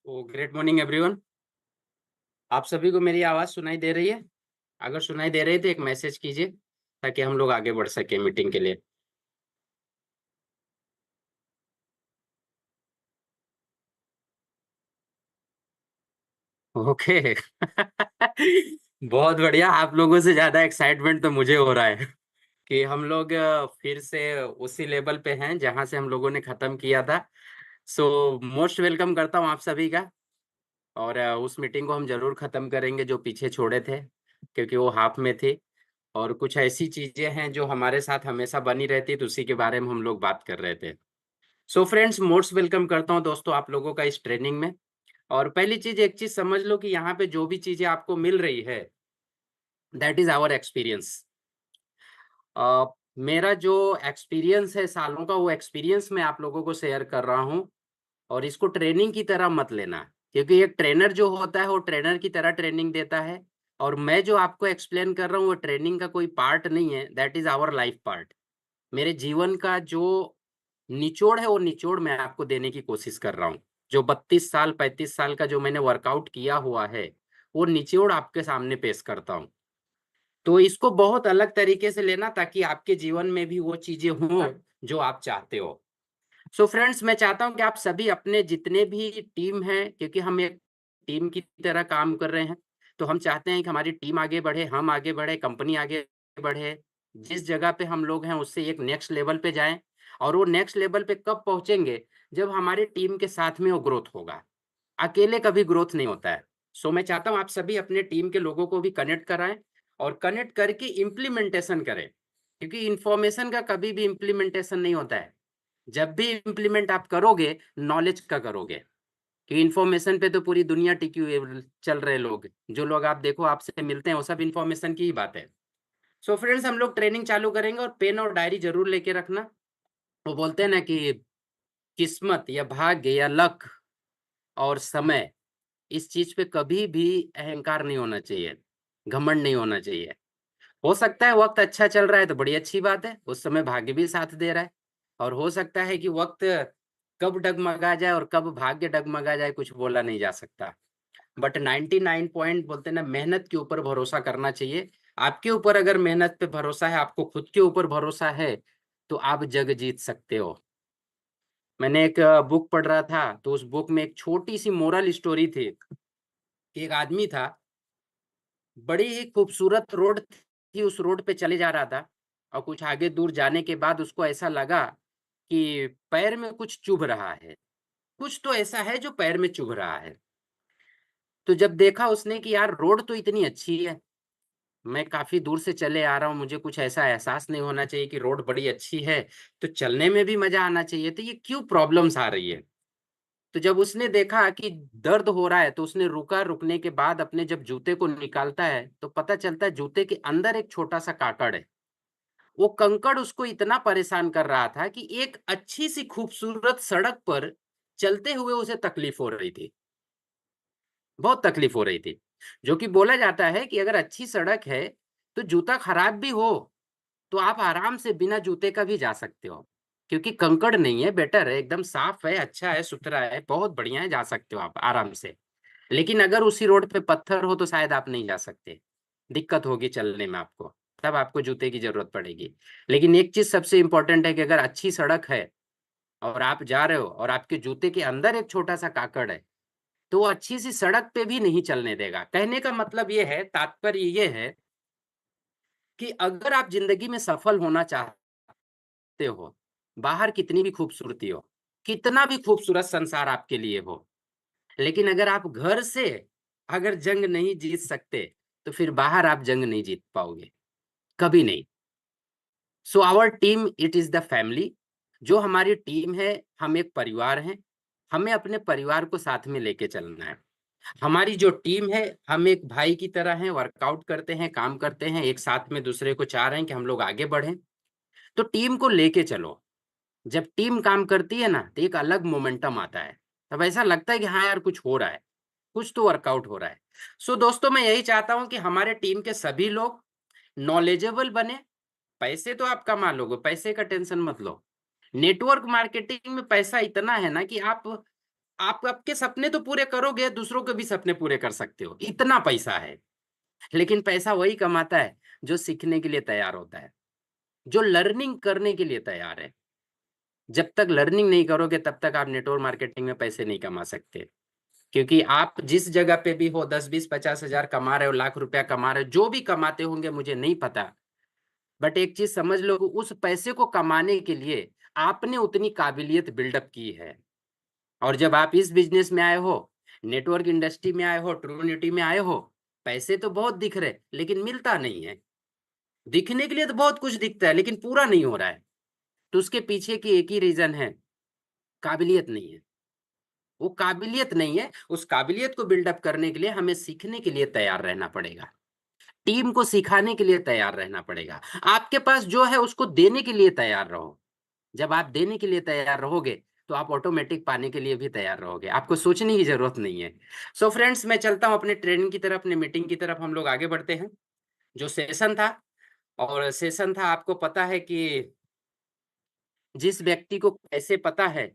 Great morning everyone. आप सभी को मेरी आवाज सुनाई दे रही है? अगर सुनाई दे रही है तो एक मैसेज कीजिए ताकि हम लोग आगे बढ़ सके मीटिंग के लिए। ओके। बहुत बढ़िया। आप लोगों से ज्यादा एक्साइटमेंट तो मुझे हो रहा है कि हम लोग फिर से उसी लेवल पे हैं जहां से हम लोगों ने खत्म किया था। सो मोस्ट वेलकम करता हूं आप सभी का। और उस मीटिंग को हम जरूर खत्म करेंगे जो पीछे छोड़े थे, क्योंकि वो हाफ में थी। और कुछ ऐसी चीजें हैं जो हमारे साथ हमेशा बनी रहती है, तो उसी के बारे में हम लोग बात कर रहे थे। सो फ्रेंड्स, मोस्ट वेलकम करता हूँ दोस्तों आप लोगों का इस ट्रेनिंग में। और पहली चीज, एक चीज समझ लो कि यहाँ पे जो भी चीजें आपको मिल रही है, दैट इज आवर एक्सपीरियंस। मेरा जो एक्सपीरियंस है सालों का, वो एक्सपीरियंस मैं आप लोगों को शेयर कर रहा हूँ। और इसको ट्रेनिंग की तरह मत लेना, क्योंकि एक ट्रेनर जो होता है वो ट्रेनर की तरह ट्रेनिंग देता है। और मैं जो आपको एक्सप्लेन कर रहा हूँ वो ट्रेनिंग का कोई पार्ट नहीं है, that is our life part. मेरे जीवन का जो निचोड़ है वो निचोड़ मैं आपको देने की कोशिश कर रहा हूँ। जो 32 साल 35 साल का जो मैंने वर्कआउट किया हुआ है, वो निचोड़ आपके सामने पेश करता हूँ। तो इसको बहुत अलग तरीके से लेना ताकि आपके जीवन में भी वो चीजें हों जो आप चाहते हो। सो फ्रेंड्स, मैं चाहता हूं कि आप सभी अपने जितने भी टीम हैं, क्योंकि हम एक टीम की तरह काम कर रहे हैं, तो हम चाहते हैं कि हमारी टीम आगे बढ़े, हम आगे बढ़े, कंपनी आगे बढ़े। जिस जगह पे हम लोग हैं उससे एक नेक्स्ट लेवल पे जाएं। और वो नेक्स्ट लेवल पे कब पहुंचेंगे? जब हमारे टीम के साथ में वो ग्रोथ होगा। अकेले कभी ग्रोथ नहीं होता है। सो मैं चाहता हूं आप सभी अपने टीम के लोगों को भी कनेक्ट कराएं और कनेक्ट करके इम्प्लीमेंटेशन करें, क्योंकि इंफॉर्मेशन का कभी भी इम्प्लीमेंटेशन नहीं होता है। जब भी इम्प्लीमेंट आप करोगे, नॉलेज का करोगे। कि इंफॉर्मेशन पे तो पूरी दुनिया टिकी हुई है, चल रहे लोग, जो लोग आप देखो आपसे मिलते हैं वो सब इंफॉर्मेशन की ही बात है। सो फ्रेंड्स, हम लोग ट्रेनिंग चालू करेंगे और पेन और डायरी जरूर लेके रखना। वो बोलते हैं ना कि किस्मत या भाग्य या लक और समय, इस चीज पे कभी भी अहंकार नहीं होना चाहिए, घमंड नहीं होना चाहिए। हो सकता है वक्त अच्छा चल रहा है तो बड़ी अच्छी बात है, उस समय भाग्य भी साथ दे रहा है। और हो सकता है कि वक्त कब डगमगा जाए और कब भाग्य डगमगा जाए, कुछ बोला नहीं जा सकता। बट 99 पॉइंट बोलते हैं ना, मेहनत के ऊपर भरोसा करना चाहिए। आपके ऊपर अगर मेहनत पे भरोसा है, आपको खुद के ऊपर भरोसा है, तो आप जग जीत सकते हो। मैंने एक बुक पढ़ रहा था, तो उस बुक में एक छोटी सी मोरल स्टोरी थी कि एक आदमी था, बड़ी ही खूबसूरत रोड थी, उस रोड पे चले जा रहा था। और कुछ आगे दूर जाने के बाद उसको ऐसा लगा कि पैर में कुछ चुभ रहा है। कुछ तो ऐसा है जो पैर में चुभ रहा है। तो जब देखा उसने कि यार रोड तो इतनी अच्छी है, मैं काफी दूर से चले आ रहा हूँ, मुझे कुछ ऐसा एहसास नहीं होना चाहिए कि रोड बड़ी अच्छी है, तो चलने में भी मजा आना चाहिए, तो ये क्यों प्रॉब्लम्स आ रही है? तो जब उसने देखा कि दर्द हो रहा है, तो उसने रुका। रुकने के बाद अपने जब जूते को निकालता है तो पता चलता है जूते के अंदर एक छोटा सा काकड़ है। वो कंकड़ उसको इतना परेशान कर रहा था कि एक अच्छी सी खूबसूरत सड़क पर चलते हुए उसे तकलीफ हो रही थी, बहुत तकलीफ हो रही थी। जो कि बोला जाता है कि अगर अच्छी सड़क है तो जूता खराब भी हो तो आप आराम से बिना जूते का भी जा सकते हो, क्योंकि कंकड़ नहीं है, बेटर है, एकदम साफ है, अच्छा है, सुथरा है, बहुत बढ़िया है, जा सकते हो आप आराम से। लेकिन अगर उसी रोड पे पत्थर हो तो शायद आप नहीं जा सकते, दिक्कत होगी चलने में आपको, तब आपको जूते की जरूरत पड़ेगी। लेकिन एक चीज सबसे इंपॉर्टेंट है कि अगर अच्छी सड़क है और आप जा रहे हो और आपके जूते के अंदर एक छोटा सा काकड़ है, तो वो अच्छी सी सड़क पे भी नहीं चलने देगा। कहने का मतलब ये है, तात्पर्य ये है कि अगर आप जिंदगी में सफल होना चाहते हो, बाहर कितनी भी खूबसूरती हो, कितना भी खूबसूरत संसार आपके लिए हो, लेकिन अगर आप घर से अगर जंग नहीं जीत सकते, तो फिर बाहर आप जंग नहीं जीत पाओगे, कभी नहीं। So our team it is the family. जो हमारी टीम है, हम एक परिवार हैं। हमें अपने परिवार को साथ में लेके चलना है। हमारी जो टीम है, हम एक भाई की तरह हैं, वर्कआउट करते हैं, काम करते हैं एक साथ में, दूसरे को चाह रहे हैं कि हम लोग आगे बढ़ें। तो टीम को लेके चलो। जब टीम काम करती है ना, तो एक अलग मोमेंटम आता है। तब ऐसा लगता है कि हाँ यार, कुछ हो रहा है, कुछ तो वर्कआउट हो रहा है। सो दोस्तों, मैं यही चाहता हूं कि हमारे टीम के सभी लोग नॉलेजेबल बने। पैसे तो आप कमा लोगे, पैसे का टेंशन मत लो। नेटवर्क मार्केटिंग में पैसा इतना है ना कि आप आप आपके सपने तो पूरे करोगे, दूसरों के भी सपने पूरे कर सकते हो, इतना पैसा है। लेकिन पैसा वही कमाता है जो सीखने के लिए तैयार होता है, जो लर्निंग करने के लिए तैयार है। जब तक लर्निंग नहीं करोगे तब तक आप नेटवर्क मार्केटिंग में पैसे नहीं कमा सकते। क्योंकि आप जिस जगह पे भी हो, 10, 20, 50 हजार कमा रहे हो, लाख रुपया कमा रहे हो, जो भी कमाते होंगे मुझे नहीं पता, बट एक चीज समझ लो, उस पैसे को कमाने के लिए आपने उतनी काबिलियत बिल्डअप की है। और जब आप इस बिजनेस में आए हो, नेटवर्क इंडस्ट्री में आए हो, ट्रूनिटी में आए हो, पैसे तो बहुत दिख रहे लेकिन मिलता नहीं है। दिखने के लिए तो बहुत कुछ दिखता है लेकिन पूरा नहीं हो रहा है। तो उसके पीछे की एक ही रीजन है, काबिलियत नहीं है। वो काबिलियत नहीं है, उस काबिलियत को बिल्डअप करने के लिए हमें सीखने के लिए तैयार रहना पड़ेगा, टीम को सिखाने के लिए तैयार रहना पड़ेगा। आपके पास जो है उसको देने के लिए तैयार रहो। जब आप देने के लिए तैयार रहोगे तो आप ऑटोमेटिक पाने के लिए भी तैयार रहोगे, आपको सोचने की जरूरत नहीं है। सो फ्रेंड्स, मैं चलता हूं अपने ट्रेनिंग की तरफ, अपने मीटिंग की तरफ हम लोग आगे बढ़ते हैं। जो सेशन था, और सेशन था, आपको पता है कि जिस व्यक्ति को कैसे पता है,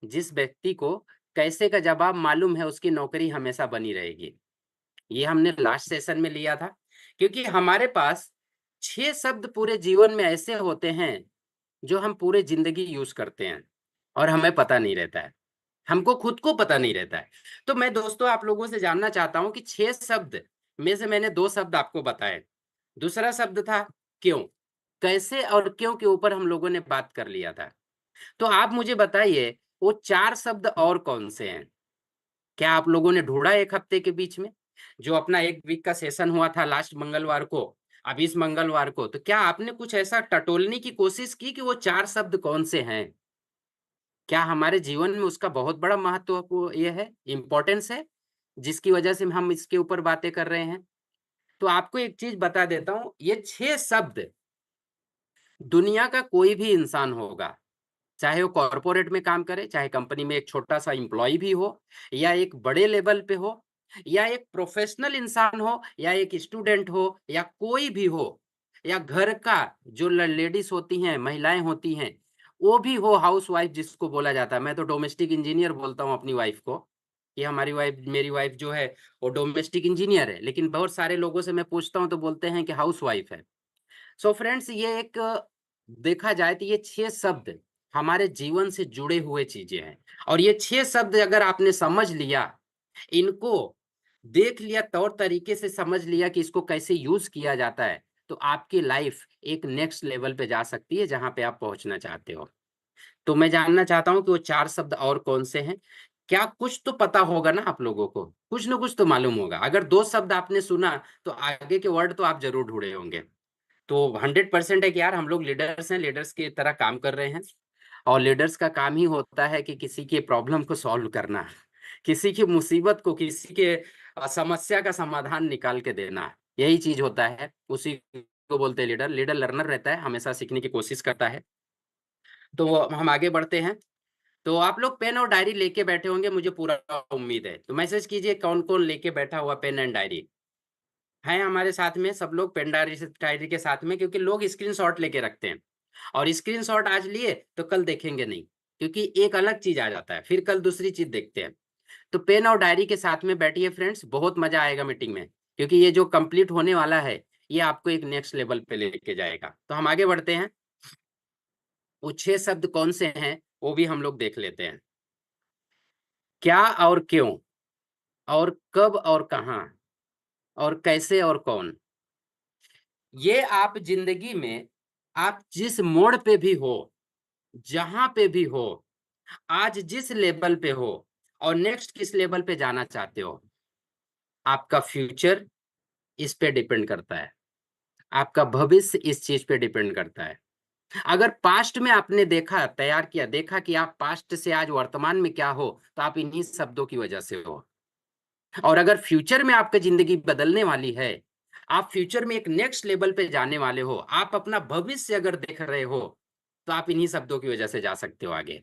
जिस व्यक्ति को कैसे का जवाब मालूम है, उसकी नौकरी हमेशा बनी रहेगी। ये हमने लास्ट सेशन में लिया था। क्योंकि हमारे पास 6 शब्द पूरे जीवन में ऐसे होते हैं जो हम पूरे जिंदगी यूज करते हैं और हमें पता नहीं रहता है, हमको खुद को पता नहीं रहता है। तो मैं दोस्तों आप लोगों से जानना चाहता हूं कि 6 शब्द में से मैंने 2 शब्द आपको बताए। दूसरा शब्द था क्यों। कैसे और क्यों के ऊपर हम लोगों ने बात कर लिया था। तो आप मुझे बताइए वो 4 शब्द और कौन से हैं। क्या आप लोगों ने ढूंढा एक हफ्ते के बीच में, जो अपना 1 वीक का सेशन हुआ था लास्ट मंगलवार को, अब इस मंगलवार को, तो क्या आपने कुछ ऐसा टटोलने की कोशिश की कि वो 4 शब्द कौन से हैं। क्या हमारे जीवन में उसका बहुत बड़ा महत्व को ये है, इम्पोर्टेंस है, जिसकी वजह से हम इसके ऊपर बातें कर रहे हैं। तो आपको एक चीज बता देता हूं, ये 6 शब्द दुनिया का कोई भी इंसान होगा, चाहे वो कॉरपोरेट में काम करे, चाहे कंपनी में एक छोटा सा एम्प्लॉय भी हो, या एक बड़े लेवल पे हो, या एक प्रोफेशनल इंसान हो, या एक स्टूडेंट हो, या कोई भी हो, या घर का जो लेडीज होती हैं, महिलाएं होती हैं, वो भी हो, हाउस वाइफ जिसको बोला जाता है। मैं तो डोमेस्टिक इंजीनियर बोलता हूँ अपनी वाइफ को, कि हमारी वाइफ, मेरी वाइफ जो है वो डोमेस्टिक इंजीनियर है, लेकिन बहुत सारे लोगों से मैं पूछता हूँ तो बोलते हैं कि हाउस वाइफ है। सो फ्रेंड्स, ये एक देखा जाए तो ये 6 शब्द हमारे जीवन से जुड़े हुए चीजें हैं। और ये 6 शब्द अगर आपने समझ लिया, इनको देख लिया, तौर तरीके से समझ लिया कि इसको कैसे यूज किया जाता है, तो आपकी लाइफ एक नेक्स्ट लेवल पे जा सकती है जहां पे आप पहुंचना चाहते हो। तो मैं जानना चाहता हूं कि वो 4 शब्द और कौन से हैं। क्या कुछ तो पता होगा ना आप लोगों को, कुछ ना कुछ तो मालूम होगा। अगर 2 शब्द आपने सुना तो आगे के वर्ड तो आप जरूर ढूंढे होंगे। तो 100% है कि यार हम लोग लीडर्स हैं, लीडर्स की तरह काम कर रहे हैं। और लीडर्स का काम ही होता है कि किसी के प्रॉब्लम को सॉल्व करना, किसी की मुसीबत को, किसी के समस्या का समाधान निकाल के देना, यही चीज होता है। उसी को बोलते हैं लीडर। लीडर लर्नर रहता है, हमेशा सीखने की कोशिश करता है। तो हम आगे बढ़ते हैं। तो आप लोग पेन और डायरी लेके बैठे होंगे, मुझे पूरा उम्मीद है। तो मैसेज कीजिए कौन कौन लेके बैठा हुआ पेन एंड डायरी है हमारे साथ में। सब लोग पेन डायरी के साथ में, क्योंकि लोग स्क्रीनशॉट लेके रखते हैं, और स्क्रीनशॉट आज लिए तो कल देखेंगे नहीं, क्योंकि एक अलग चीज आ जाता है, फिर कल दूसरी चीज देखते हैं। तो पेन और डायरी के साथ में बैठिए फ्रेंड्स, बहुत मजा आएगा मीटिंग में, क्योंकि ये जो कंप्लीट होने वाला है ये आपको एक नेक्स्ट लेवल पे लेके जाएगा। तो हम आगे बढ़ते हैं। वो 6 शब्द कौन से हैं वो भी हम लोग देख लेते हैं। क्या और क्यों, और कब और कहाँ, और कैसे और कौन। ये आप जिंदगी में, आप जिस मोड़ पे भी हो, जहां पे भी हो, आज जिस लेवल पे हो, और नेक्स्ट किस लेवल पे जाना चाहते हो, आपका फ्यूचर इस पे डिपेंड करता है, आपका भविष्य इस चीज पे डिपेंड करता है। अगर पास्ट में आपने देखा, तैयार किया, देखा कि आप पास्ट से आज वर्तमान में क्या हो, तो आप इन्हीं शब्दों की वजह से हो। और अगर फ्यूचर में आपकी जिंदगी बदलने वाली है, आप फ्यूचर में एक नेक्स्ट लेवल पे जाने वाले हो, आप अपना भविष्य अगर देख रहे हो, तो आप इन्हीं शब्दों की वजह से जा सकते हो आगे,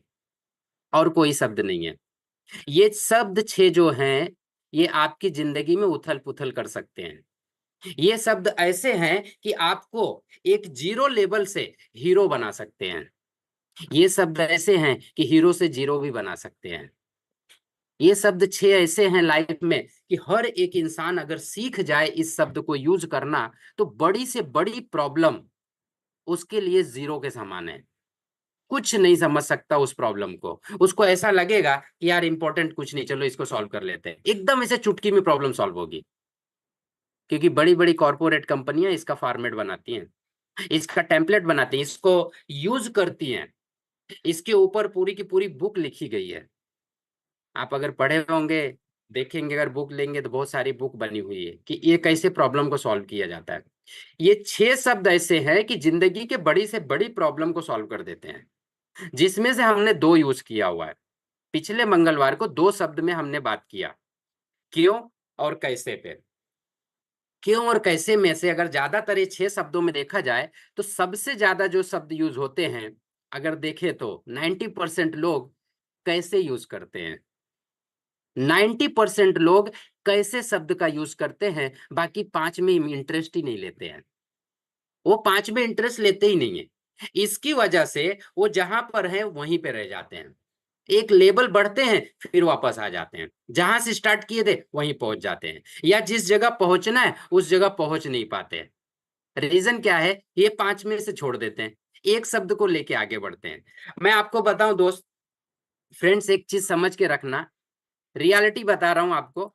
और कोई शब्द नहीं है। ये शब्द 6 जो हैं, ये आपकी जिंदगी में उथल पुथल कर सकते हैं। ये शब्द ऐसे हैं कि आपको एक जीरो लेवल से हीरो बना सकते हैं। ये शब्द ऐसे हैं कि हीरो से जीरो भी बना सकते हैं। ये शब्द 6 ऐसे हैं लाइफ में कि हर एक इंसान अगर सीख जाए इस शब्द को यूज करना, तो बड़ी से बड़ी प्रॉब्लम उसके लिए जीरो के समान है। कुछ नहीं समझ सकता उस प्रॉब्लम को। उसको ऐसा लगेगा कि यार इंपॉर्टेंट कुछ नहीं, चलो इसको सॉल्व कर लेते हैं, एकदम ऐसे चुटकी में प्रॉब्लम सॉल्व होगी। क्योंकि बड़ी बड़ी कॉर्पोरेट कंपनियां इसका फॉर्मेट बनाती हैं, इसका टेम्पलेट बनाती हैं, इसको यूज करती हैं। इसके ऊपर पूरी की पूरी बुक लिखी गई है। आप अगर पढ़े होंगे, देखेंगे, अगर बुक लेंगे तो बहुत सारी बुक बनी हुई है कि ये कैसे प्रॉब्लम को सॉल्व किया जाता है। ये 6 शब्द ऐसे हैं कि जिंदगी के बड़ी से बड़ी प्रॉब्लम को सॉल्व कर देते हैं, जिसमें से हमने 2 यूज किया हुआ है। पिछले मंगलवार को 2 शब्द में हमने बात किया, क्यों और कैसे पे। क्यों और कैसे में से अगर ज्यादातर ये 6 शब्दों में देखा जाए, तो सबसे ज्यादा जो शब्द यूज होते हैं, अगर देखें तो 90% लोग कैसे यूज करते हैं। 90% लोग कैसे शब्द का यूज करते हैं, बाकी 5 में इंटरेस्ट ही नहीं लेते हैं। वो 5 में इंटरेस्ट लेते ही नहीं है। इसकी वजह से वो जहां पर है वहीं पे रह जाते हैं। एक लेवल बढ़ते हैं, फिर वापस आ जाते हैं, जहां से स्टार्ट किए थे वहीं पहुंच जाते हैं, या जिस जगह पहुंचना है उस जगह पहुंच नहीं पाते हैं। रीजन क्या है? ये 5 में से छोड़ देते हैं, एक शब्द को लेके आगे बढ़ते हैं। मैं आपको बताऊं दोस्त, फ्रेंड्स, एक चीज समझ के रखना, रियलिटी बता रहा हूं आपको।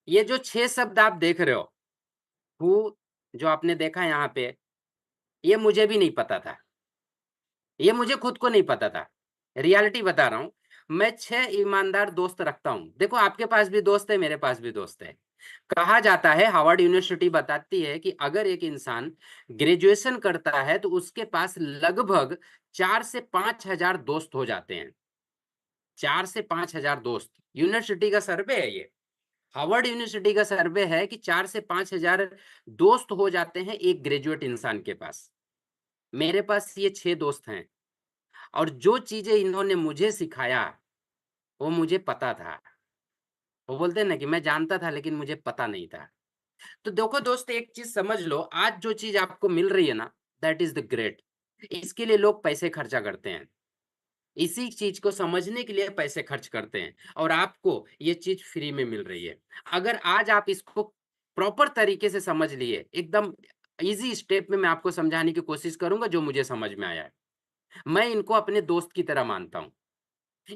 ये जो 6 शब्द आप देख रहे हो, हु, जो आपने देखा यहाँ पे, ये मुझे भी नहीं पता था, ये मुझे खुद को नहीं पता था। रियलिटी बता रहा हूं। मैं 6 ईमानदार दोस्त रखता हूं। देखो, आपके पास भी दोस्त है, मेरे पास भी दोस्त है। कहा जाता है, हार्वर्ड यूनिवर्सिटी बताती है कि अगर एक इंसान ग्रेजुएशन करता है तो उसके पास लगभग 4 से 5 हजार दोस्त हो जाते हैं। 4 से 5 हजार दोस्त, यूनिवर्सिटी का सर्वे है ये। हार्वर्ड यूनिवर्सिटी का सर्वे है कि 4 से 5 हजार दोस्त हो जाते हैं एक ग्रेजुएट इंसान के पास। मेरे पास ये 6 दोस्त हैं, और जो चीजें इन्होंने मुझे सिखाया वो मुझे पता था। वो बोलते हैं ना कि मैं जानता था लेकिन मुझे पता नहीं था। तो देखो दोस्त, एक चीज समझ लो, आज जो चीज आपको मिल रही है ना, दैट इज द ग्रेट। इसके लिए लोग पैसे खर्चा करते हैं, इसी चीज को समझने के लिए पैसे खर्च करते हैं, और आपको ये चीज फ्री में मिल रही है। अगर आज आप इसको प्रॉपर तरीके से समझ लिए, एकदम इजी स्टेप में मैं आपको समझाने की कोशिश करूंगा जो मुझे समझ में आया है। मैं इनको अपने दोस्त की तरह मानता हूं।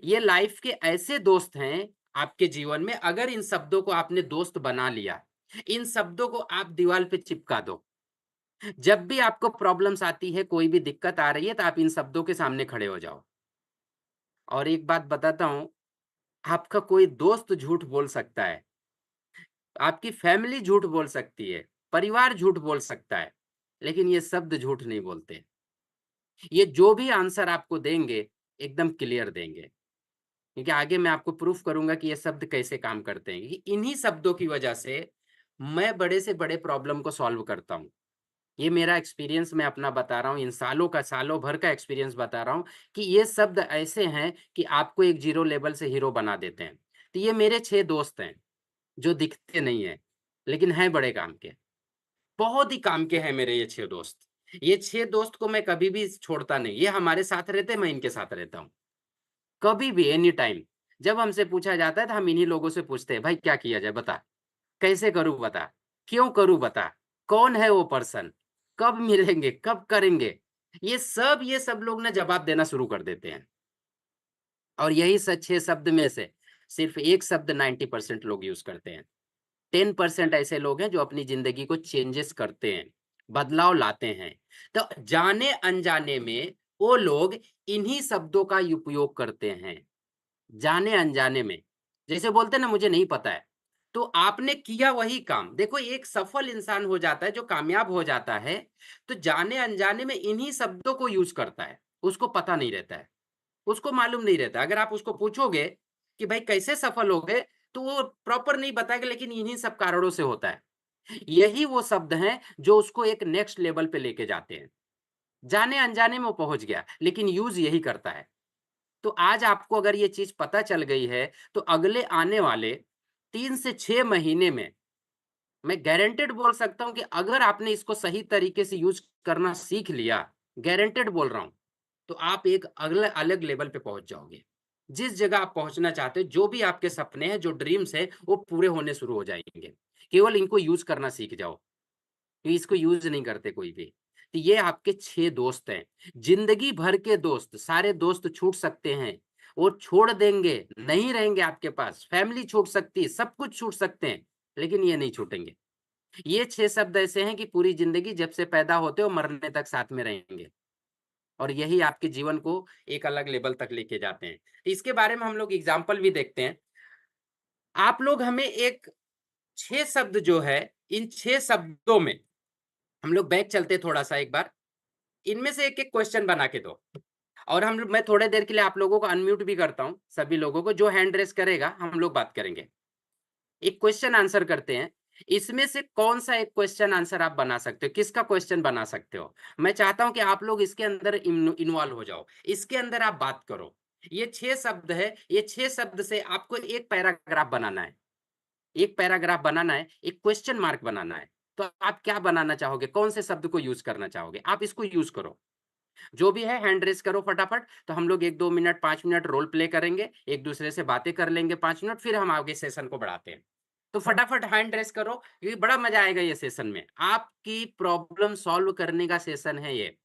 ये लाइफ के ऐसे दोस्त हैं आपके जीवन में, अगर इन शब्दों को आपने दोस्त बना लिया, इन शब्दों को आप दीवार पे चिपका दो। जब भी आपको प्रॉब्लम्स आती है, कोई भी दिक्कत आ रही है, तो आप इन शब्दों के सामने खड़े हो जाओ। और एक बात बताता हूं, आपका कोई दोस्त झूठ बोल सकता है, आपकी फैमिली झूठ बोल सकती है, परिवार झूठ बोल सकता है, लेकिन ये शब्द झूठ नहीं बोलते। ये जो भी आंसर आपको देंगे, एकदम क्लियर देंगे। क्योंकि आगे मैं आपको प्रूफ करूंगा कि ये शब्द कैसे काम करते हैं, कि इन्हीं शब्दों की वजह से मैं बड़े से बड़े प्रॉब्लम को सॉल्व करता हूँ। ये मेरा एक्सपीरियंस मैं अपना बता रहा हूँ, इन सालों का, सालों भर का एक्सपीरियंस बता रहा हूँ कि ये शब्द ऐसे हैं कि आपको एक जीरो लेवल से हीरो बना देते हैं। तो ये मेरे 6 दोस्त हैं, जो दिखते नहीं है लेकिन हैं बड़े काम के। बहुत ही काम के हैं मेरे ये 6 दोस्त। ये 6 दोस्त को मैं कभी भी छोड़ता नहीं, ये हमारे साथ रहते, मैं इनके साथ रहता हूँ। कभी भी, एनी टाइम। जब हमसे पूछा जाता है तो हम इन्हीं लोगों से पूछते हैं, भाई क्या किया जाए बता, कैसे करूं बता, क्यों करूं बता, कौन है वो पर्सन, कब मिलेंगे, कब करेंगे। ये सब लोग ना जवाब देना शुरू कर देते हैं। और यही सच्चे शब्द में से सिर्फ एक शब्द 90% लोग यूज करते हैं। 10% ऐसे लोग हैं जो अपनी जिंदगी को चेंजेस करते हैं, बदलाव लाते हैं। तो जाने अनजाने में वो लोग इन्हीं शब्दों का उपयोग करते हैं, जाने अनजाने में। जैसे बोलते हैं ना, मुझे नहीं पता है, तो आपने किया वही काम। देखो, एक सफल इंसान हो जाता है, जो कामयाब हो जाता है, तो जाने अनजाने में इन्हीं शब्दों को यूज करता है। उसको पता नहीं रहता है, उसको मालूम नहीं रहता। अगर आप उसको पूछोगे कि भाई कैसे सफल हो गए, तो वो प्रॉपर नहीं बताएगा, लेकिन इन्हीं सब कारणों से होता है। यही वो शब्द हैं जो उसको एक नेक्स्ट लेवल पे लेके जाते हैं। जाने अनजाने में वो पहुंच गया, लेकिन यूज यही करता है। तो आज आपको अगर ये चीज पता चल गई है, तो अगले आने वाले 3 से 6 महीने में मैं गारंटेड बोल सकता हूं कि अगर आपने इसको सही तरीके से यूज करना सीख लिया, गारंटेड बोल रहा हूं, तो आप एक अलग अलग लेवल पे पहुंच जाओगे। जिस जगह आप पहुंचना चाहते हो, जो भी आपके सपने हैं, जो ड्रीम्स है, वो पूरे होने शुरू हो जाएंगे। केवल इनको यूज करना सीख जाओ, क्योंकि इसको यूज नहीं करते कोई भी। तो ये आपके 6 दोस्त हैं, जिंदगी भर के दोस्त। सारे दोस्त छूट सकते हैं, वो छोड़ देंगे, नहीं रहेंगे आपके पास। फैमिली छूट सकती है, सब कुछ छूट सकते हैं, लेकिन ये नहीं छूटेंगे। ये 6 शब्द ऐसे हैं कि पूरी जिंदगी जब से पैदा होते हो मरने तक साथ में रहेंगे, और यही आपके जीवन को एक अलग लेवल तक लेके जाते हैं। इसके बारे में हम लोग एग्जाम्पल भी देखते हैं। आप लोग हमें एक 6 शब्द जो है, इन 6 शब्दों में हम लोग बैक चलते थोड़ा सा एक बार, इनमें से एक एक क्वेश्चन बना के दो। और मैं थोड़े देर के लिए आप लोगों को अनम्यूट भी करता हूं, सभी लोगों को। जो हैंड रेस करेगा हम लोग बात करेंगे, एक क्वेश्चन आंसर करते हैं। इसमें से कौन सा एक क्वेश्चन आंसर आप बना सकते हो, किसका क्वेश्चन बना सकते हो? मैं चाहता हूं कि आप लोग इसके अंदर इन्वॉल्व हो जाओ, इसके अंदर आप बात करो। ये 6 शब्द है, ये 6 शब्द से आपको एक पैराग्राफ बनाना है। एक पैराग्राफ बनाना है, एक क्वेश्चन मार्क बनाना है। तो आप क्या बनाना चाहोगे, कौन से शब्द को यूज करना चाहोगे? आप इसको यूज करो। जो भी है हैंड रेस करो फटाफट। तो हम लोग 1-2 मिनट 5 मिनट रोल प्ले करेंगे, एक दूसरे से बातें कर लेंगे 5 मिनट, फिर हम आगे सेशन को बढ़ाते हैं। तो फटाफट हैंड रेस करो, क्योंकि बड़ा मजा आएगा ये सेशन में। आपकी प्रॉब्लम सॉल्व करने का सेशन है ये।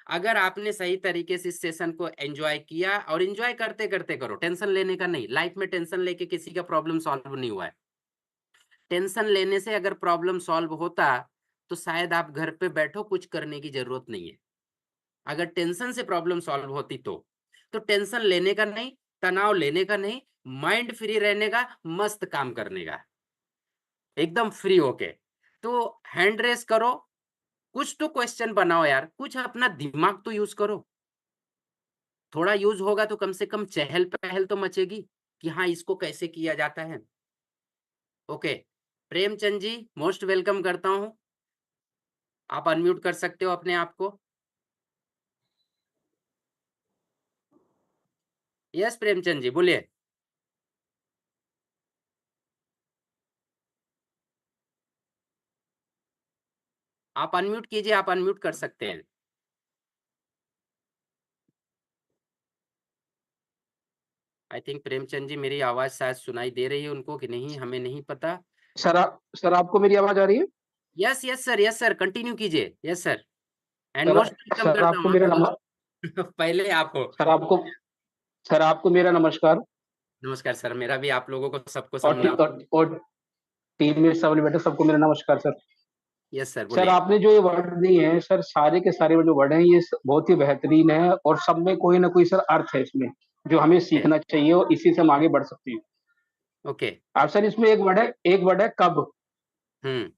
अगर आपने सही तरीके से इस सेशन को एंजॉय किया, और एंजॉय करते करते करो, टेंशन लेने का नहीं। लाइफ में टेंशन लेके किसी का प्रॉब्लम सॉल्व नहीं हुआ है। टेंशन लेने से अगर प्रॉब्लम सॉल्व होता, तो शायद आप घर पे बैठो, कुछ करने की जरूरत नहीं है। अगर टेंशन से प्रॉब्लम सॉल्व होती तो टेंशन लेने का नहीं, तनाव लेने का नहीं, माइंड फ्री रहने का, मस्त काम करने का, एकदम फ्री होके। तो हैंड रेस करो, कुछ तो क्वेश्चन बनाओ यार, कुछ अपना दिमाग तो यूज करो। थोड़ा यूज होगा तो कम से कम चहल पहल तो मचेगी कि हाँ, इसको कैसे किया जाता है। Okay, Premchand ji most welcome करता हूं। आप अनम्यूट कर सकते हो अपने आप को। यस प्रेमचंद जी बोलिए। आप अनम्यूट कीजिए, आप अनम्यूट कर सकते हैं। आई थिंक प्रेमचंद जी, मेरी आवाज शायद सुनाई दे रही है उनको कि नहीं, हमें नहीं पता। सर आपको मेरी आवाज आ रही है? Yes yes sir, yes sir, continue कीजिए। Yes sir, and sir most welcome sir करता आपको हूँ मेरा आपको। नमः पहले आपको सर आपको सर आपको मेरा नमस्कार। नमस्कार सर, मेरा भी आप लोगों को सबको और समझा। और टीम में सब बैठे सबको मेरा नमस्कार सर। यस सर सर बोलिए। आपने जो ये वर्ड दिए हैं सर, सारे के सारे जो वर्ड हैं ये बहुत ही बेहतरीन है, और सब में कोई ना कोई सर अर्थ है इसमें, जो हमें सीखना चाहिए, और इसी से हम आगे बढ़ सकते हैं। ओके। आप सर इसमें एक वर्ड है कब। हम्म।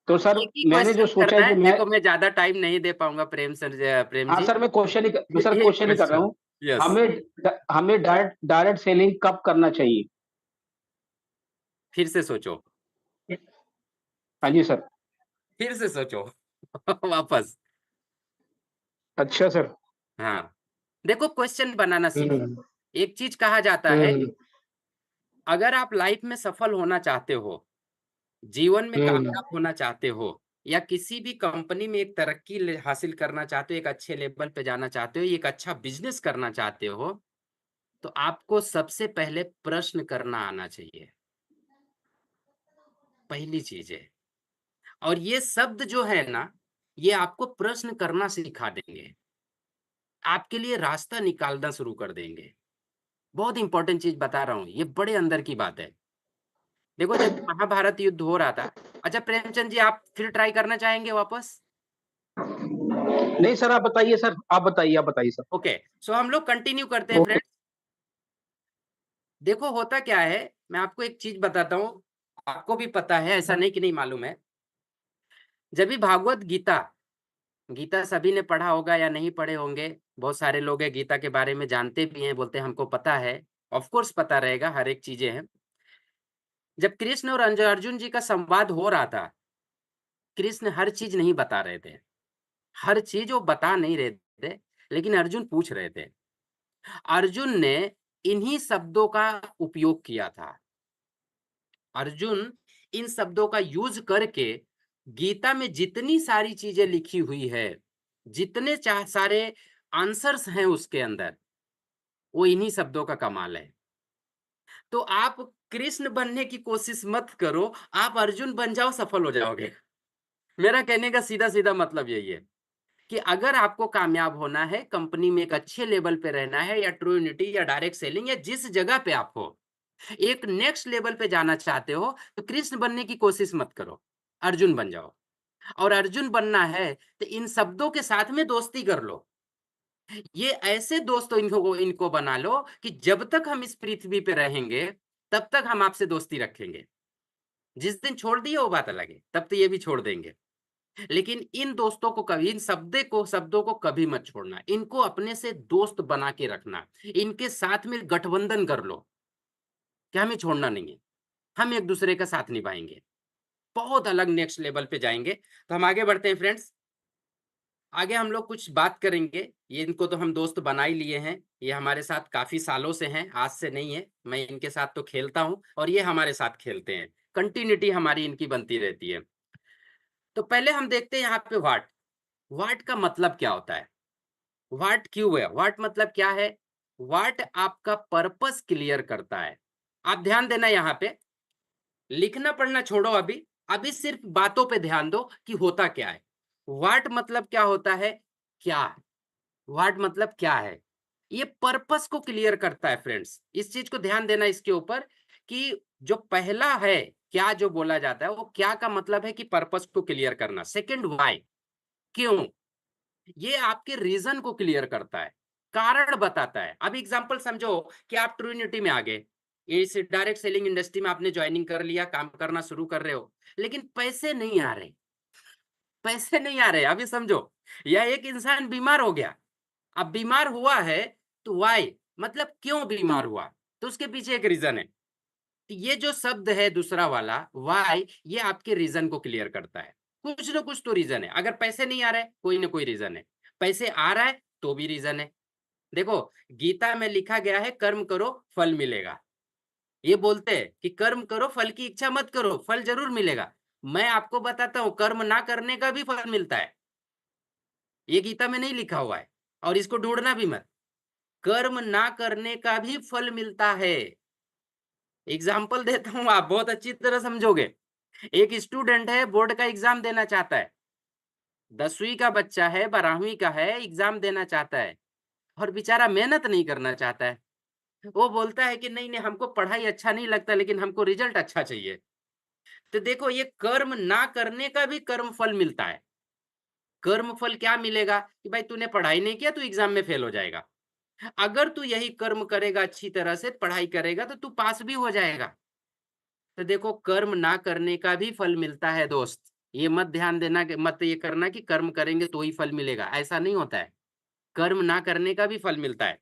तो सर एक ही मैंने जो क्वेश्चन सोचा है करना कि है, देखो मैं ज्यादा टाइम नहीं दे पाऊंगा प्रेम सर, प्रेम हाँ जी। सर मैं एक क्वेश्चन ही कर रहा क्वेश्चन। हूँ। यस। हमें हमें डायरेक्ट डायरेक्ट सेलिंग कब करना चाहिए? फिर से सोचो, हाँ जी सर। फिर से सोचो। वापस। अच्छा सर। हाँ, देखो क्वेश्चन बनाना सीखो। हम्म एक चीज कहा जाता है, हम्म अगर आप लाइफ में सफल होना चाहते हो, जीवन में हम्म कामयाब होना चाहते हो, या किसी भी कंपनी में एक तरक्की हासिल करना चाहते हो, एक अच्छे लेवल पे जाना चाहते हो, एक अच्छा बिजनेस करना चाहते हो, तो आपको सबसे पहले प्रश्न करना आना चाहिए। पहली चीज है। और ये शब्द जो है ना, ये आपको प्रश्न करना सिखा देंगे, आपके लिए रास्ता निकालना शुरू कर देंगे। बहुत इंपॉर्टेंट चीज बता रहा हूं, ये बड़े अंदर की बात है। देखो जब महाभारत युद्ध हो रहा था, अच्छा प्रेमचंद जी आप फिर ट्राई करना चाहेंगे वापस? नहीं सर, आप बताइए सर, आप बताइए सर। ओके, सो हम लोग कंटिन्यू करते हैं ओके। फ्रेंड्स। देखो होता क्या है, मैं आपको एक चीज बताता हूँ, आपको भी पता है, ऐसा नहीं कि नहीं मालूम है। जब भी भागवत गीता, गीता सभी ने पढ़ा होगा या नहीं पढ़े होंगे, बहुत सारे लोग हैं गीता के बारे में जानते भी हैं, बोलते हैं हमको पता है। ऑफ कोर्स पता रहेगा, हर एक चीजें हैं। जब कृष्ण और अर्जुन जी का संवाद हो रहा था, कृष्ण हर चीज नहीं बता रहे थे, हर चीज वो बता नहीं रहे थे, लेकिन अर्जुन पूछ रहे थे। अर्जुन ने इन्हीं शब्दों का उपयोग किया था। अर्जुन इन शब्दों का यूज करके गीता में जितनी सारी चीजें लिखी हुई है, जितने सारे आंसर्स हैं उसके अंदर, वो इन्हीं शब्दों का कमाल है। तो आप कृष्ण बनने की कोशिश मत करो, आप अर्जुन बन जाओ, सफल हो जाओगे। मेरा कहने का सीधा-सीधा मतलब यही है कि अगर आपको कामयाब होना है, कंपनी में एक अच्छे लेवल पे रहना है, या ट्रू यूनिटी या डायरेक्ट सेलिंग या जिस जगह पे आप हो, एक नेक्स्ट लेवल पे जाना चाहते हो, तो कृष्ण बनने की कोशिश मत करो, अर्जुन बन जाओ। और अर्जुन बनना है तो इन शब्दों के साथ में दोस्ती कर लो। ये ऐसे दोस्तों इनको बना लो कि जब तक हम इस पृथ्वी पे रहेंगे, तब तक हम आपसे दोस्ती रखेंगे। जिस दिन छोड़ दिए वो बात अलग है, तब तो ये भी छोड़ देंगे। लेकिन इन दोस्तों को कभी, इन शब्दों को कभी मत छोड़ना। इनको अपने से दोस्त बना के रखना। इनके साथ में गठबंधन कर लो कि हमें छोड़ना नहीं है। हम एक दूसरे का साथ निभाएंगे। बहुत अलग नेक्स्ट लेवल पे जाएंगे। तो हम आगे बढ़ते हैं फ्रेंड्स। आगे हम लोग कुछ बात करेंगे। ये इनको तो हम दोस्त बना ही लिए हैं। ये हमारे साथ काफी सालों से हैं, आज से नहीं है। मैं इनके साथ तो खेलता हूं और ये हमारे साथ खेलते हैं। कंटिन्यूटी हमारी इनकी बनती रहती है। तो पहले हम देखते हैं यहाँ पे व्हाट। व्हाट का मतलब क्या होता है? व्हाट क्यों है? व्हाट मतलब क्या है? व्हाट आपका पर्पस क्लियर करता है। आप ध्यान देना यहाँ पे, लिखना पढ़ना छोड़ो अभी। अभी सिर्फ बातों पे ध्यान दो कि होता क्या है। व्हाट मतलब क्या होता है? क्या? व्हाट मतलब क्या है? ये पर्पस को क्लियर करता है फ्रेंड्स। इस चीज को ध्यान देना इसके ऊपर कि जो पहला है क्या, जो बोला जाता है वो क्या का मतलब है कि पर्पस को क्लियर करना। सेकंड व्हाई, क्यों, ये आपके रीजन को क्लियर करता है, कारण बताता है। अब एग्जांपल समझो कि आप ट्रू यूनिटी में आ गए, इस डायरेक्ट सेलिंग इंडस्ट्री में आपने ज्वाइनिंग कर लिया, काम करना शुरू कर रहे हो, लेकिन पैसे नहीं आ रहे। पैसे नहीं आ रहे, अभी समझो। या एक इंसान बीमार हो गया। अब बीमार हुआ है तो वाई, मतलब क्यों बीमार हुआ, तो उसके पीछे एक रीजन है। तो ये जो शब्द है दूसरा वाला वाई, ये आपके रीजन को क्लियर करता है। कुछ ना कुछ तो रीजन है। अगर पैसे नहीं आ रहे, कोई ना कोई रीजन है। पैसे आ रहा है तो भी रीजन है। देखो, गीता में लिखा गया है कर्म करो फल मिलेगा। ये बोलते हैं कि कर्म करो, फल की इच्छा मत करो, फल जरूर मिलेगा। मैं आपको बताता हूं, कर्म ना करने का भी फल मिलता है। ये गीता में नहीं लिखा हुआ है, और इसको ढूंढना भी मत। कर्म ना करने का भी फल मिलता है। एग्जाम्पल देता हूं, आप बहुत अच्छी तरह समझोगे। एक स्टूडेंट है, बोर्ड का एग्जाम देना चाहता है। 10वीं का बच्चा है, 12वीं का है, एग्जाम देना चाहता है, और बेचारा मेहनत नहीं करना चाहता है। वो बोलता है कि नहीं नहीं, हमको पढ़ाई अच्छा नहीं लगता, लेकिन हमको रिजल्ट अच्छा चाहिए। तो देखो, ये कर्म ना करने का भी कर्म फल मिलता है। कर्म फल क्या मिलेगा कि भाई तूने पढ़ाई नहीं किया, तू एग्जाम में फेल हो जाएगा। अगर तू यही कर्म करेगा, अच्छी तरह से पढ़ाई करेगा, तो तू पास भी हो जाएगा। तो देखो, कर्म ना करने का भी फल मिलता है दोस्त। ये मत ध्यान देना कि मत ये करना कि कर्म करेंगे तो ही फल मिलेगा, ऐसा नहीं होता है। कर्म ना करने का भी फल मिलता है।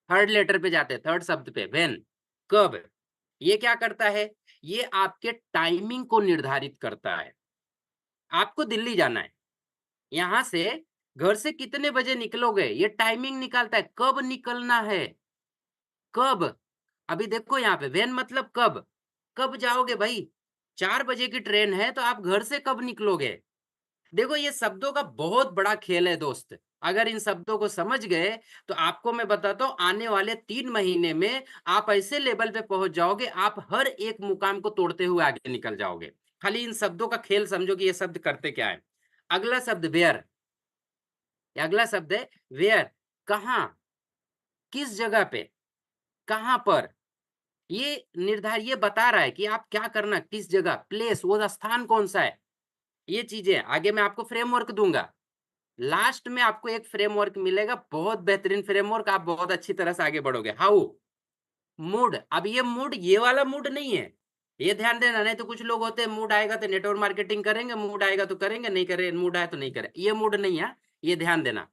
थर्ड लेटर पे जाते हैं, थर्ड शब्द पे, व्हेन, कब। ये क्या करता है? ये आपके टाइमिंग को निर्धारित करता है। आपको दिल्ली जाना है, यहां से घर से कितने बजे निकलोगे, ये टाइमिंग निकालता है, कब निकलना है। कब, अभी देखो यहाँ पे व्हेन मतलब कब। कब जाओगे भाई? 4 बजे की ट्रेन है, तो आप घर से कब निकलोगे? देखो, ये शब्दों का बहुत बड़ा खेल है दोस्त। अगर इन शब्दों को समझ गए, तो आपको मैं बताता हूं, आने वाले 3 महीने में आप ऐसे लेवल पे पहुंच जाओगे, आप हर एक मुकाम को तोड़ते हुए आगे निकल जाओगे। खाली इन शब्दों का खेल समझो कि ये शब्द करते क्या है। अगला शब्द वेयर। अगला शब्द है वेयर, कहां, किस जगह पे, कहां पर। ये बता रहा है कि आप क्या करना, किस जगह, प्लेस, वो स्थान कौन सा है। ये चीजें आगे मैं आपको फ्रेमवर्क दूंगा। लास्ट में आपको एक फ्रेमवर्क मिलेगा, बहुत बेहतरीन फ्रेमवर्क, आप बहुत अच्छी तरह से आगे बढ़ोगे। How, mood. अब ये मूड, ये वाला मूड नहीं है, ये ध्यान देना। नहीं तो कुछ लोग होते हैं, मूड आएगा तो नेटवर्क मार्केटिंग करेंगे, मूड आएगा तो करेंगे, नहीं करे, मूड आया तो नहीं करे, ये मूड नहीं है। ये ध्यान देना।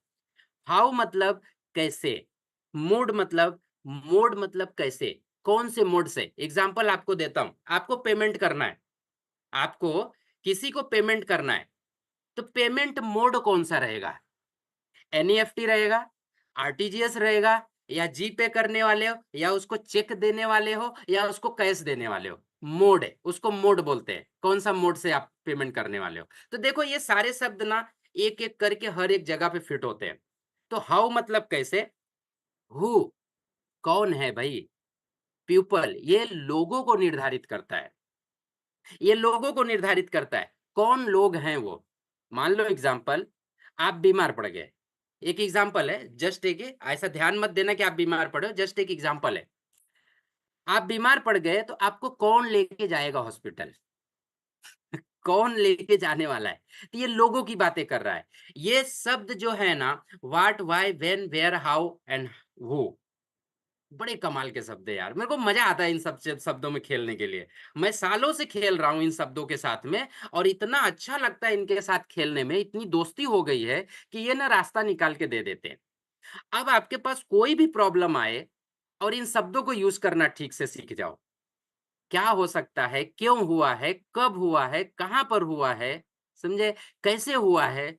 हाउ मतलब कैसे, मूड मतलब, मोड मतलब कैसे, कौन से मोड से। एग्जाम्पल आपको देता हूं, आपको पेमेंट करना है, आपको किसी को पेमेंट करना है, तो पेमेंट मोड कौन सा रहेगा? एनईएफटी रहेगा, आरटीजीएस रहेगा, या जीपे करने वाले हो, या उसको चेक देने वाले हो, या उसको कैश देने वाले हो। मोड है, उसको मोड बोलते हैं, कौन सा मोड से आप पेमेंट करने वाले हो। तो देखो, ये सारे शब्द ना एक एक करके हर एक जगह पे फिट होते हैं। तो हाउ मतलब कैसे, हु कौन है भाई, पीपल ये लोगों को निर्धारित करता है, ये लोगों को निर्धारित करता है, कौन लोग हैं वो। मान लो एग्जाम्पल, आप बीमार पड़ गए, एक एग्जाम्पल है, जस्ट एक, ऐसा ध्यान मत देना कि आप बीमार पड़े हो, जस्ट एक एग्जाम्पल है। आप बीमार पड़ गए तो आपको कौन लेके जाएगा हॉस्पिटल, कौन लेके जाने वाला है, तो ये लोगों की बातें कर रहा है। ये शब्द जो है ना, what, why, when, where, how and who, बड़े कमाल के शब्द है यार, मेरे को मजा आता है इन सब शब्दों में खेलने के लिए। मैं सालों से खेल रहा हूं इन शब्दों के साथ में, और इतना अच्छा लगता है इनके साथ खेलने में, इतनी दोस्ती हो गई है कि ये ना रास्ता निकाल के दे देते हैं। अब आपके पास कोई भी प्रॉब्लम आए और इन शब्दों को यूज करना ठीक से सीख जाओ। क्या हो सकता है, क्यों हुआ है, कब हुआ है, कहां पर हुआ है, समझे, कैसे हुआ है,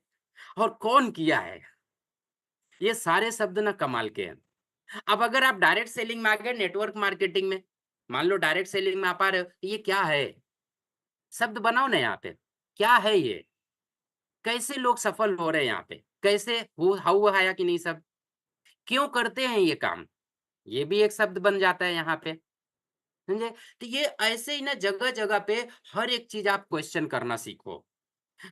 और कौन किया है, ये सारे शब्द ना कमाल के हैं। अब अगर आप डायरेक्ट सेलिंग में आ गए, नेटवर्क मार्केटिंग में, मान लो डायरेक्ट सेलिंग में आप आ रहे हो, ये क्या है, शब्द बनाओ ना यहाँ पे, क्या है ये, कैसे लोग सफल हो रहे हैं यहाँ पे, कैसे हुआ है कि नहीं सब, क्यों करते हैं ये काम, ये भी एक शब्द बन जाता है यहाँ पे, समझे। तो ये ऐसे ही ना जगह जगह पे हर एक चीज आप क्वेश्चन करना सीखो।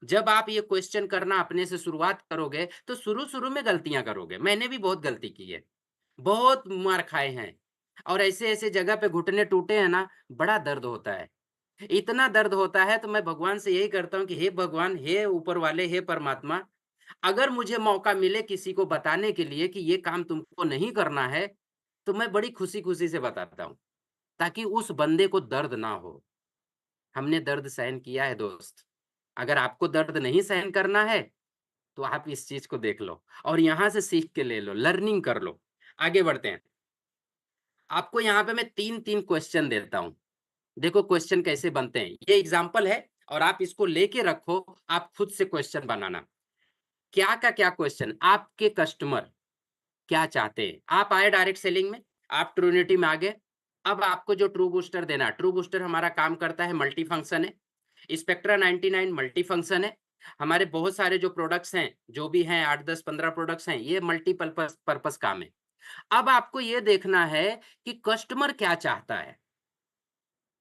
जब आप ये क्वेश्चन करना अपने से शुरुआत करोगे तो शुरू शुरू में गलतियां करोगे, मैंने भी बहुत गलती की है, बहुत मार खाए हैं, और ऐसे ऐसे जगह पे घुटने टूटे हैं ना, बड़ा दर्द होता है, इतना दर्द होता है। तो मैं भगवान से यही करता हूँ कि हे भगवान, हे ऊपर वाले, हे परमात्मा, अगर मुझे मौका मिले किसी को बताने के लिए कि ये काम तुमको नहीं करना है, तो मैं बड़ी खुशी खुशी से बताता हूँ, ताकि उस बंदे को दर्द ना हो। हमने दर्द सहन किया है दोस्त, अगर आपको दर्द नहीं सहन करना है तो आप इस चीज को देख लो और यहाँ से सीख के ले लो, लर्निंग कर लो। आगे बढ़ते हैं, आपको यहाँ पे मैं तीन तीन क्वेश्चन देता हूँ, देखो क्वेश्चन कैसे बनते हैं, ये एग्जाम्पल है और आप इसको लेके रखो, आप खुद से क्वेश्चन बनाना। क्या का क्या क्वेश्चन, आपके कस्टमर क्या चाहते हैं, आप आए डायरेक्ट सेलिंग में, आप ट्रूनिटी में आ गए, अब आपको जो ट्रू बूस्टर देना है, ट्रू बूस्टर हमारा काम करता है, मल्टी फंक्शन है, स्पेक्ट्रा 99 मल्टी फंक्शन है, हमारे बहुत सारे जो प्रोडक्ट्स हैं, जो भी हैं 8 10 15 प्रोडक्ट्स हैं, ये मल्टीपर्पस पर्पस काम है। अब आपको ये देखना है कि कस्टमर क्या चाहता है,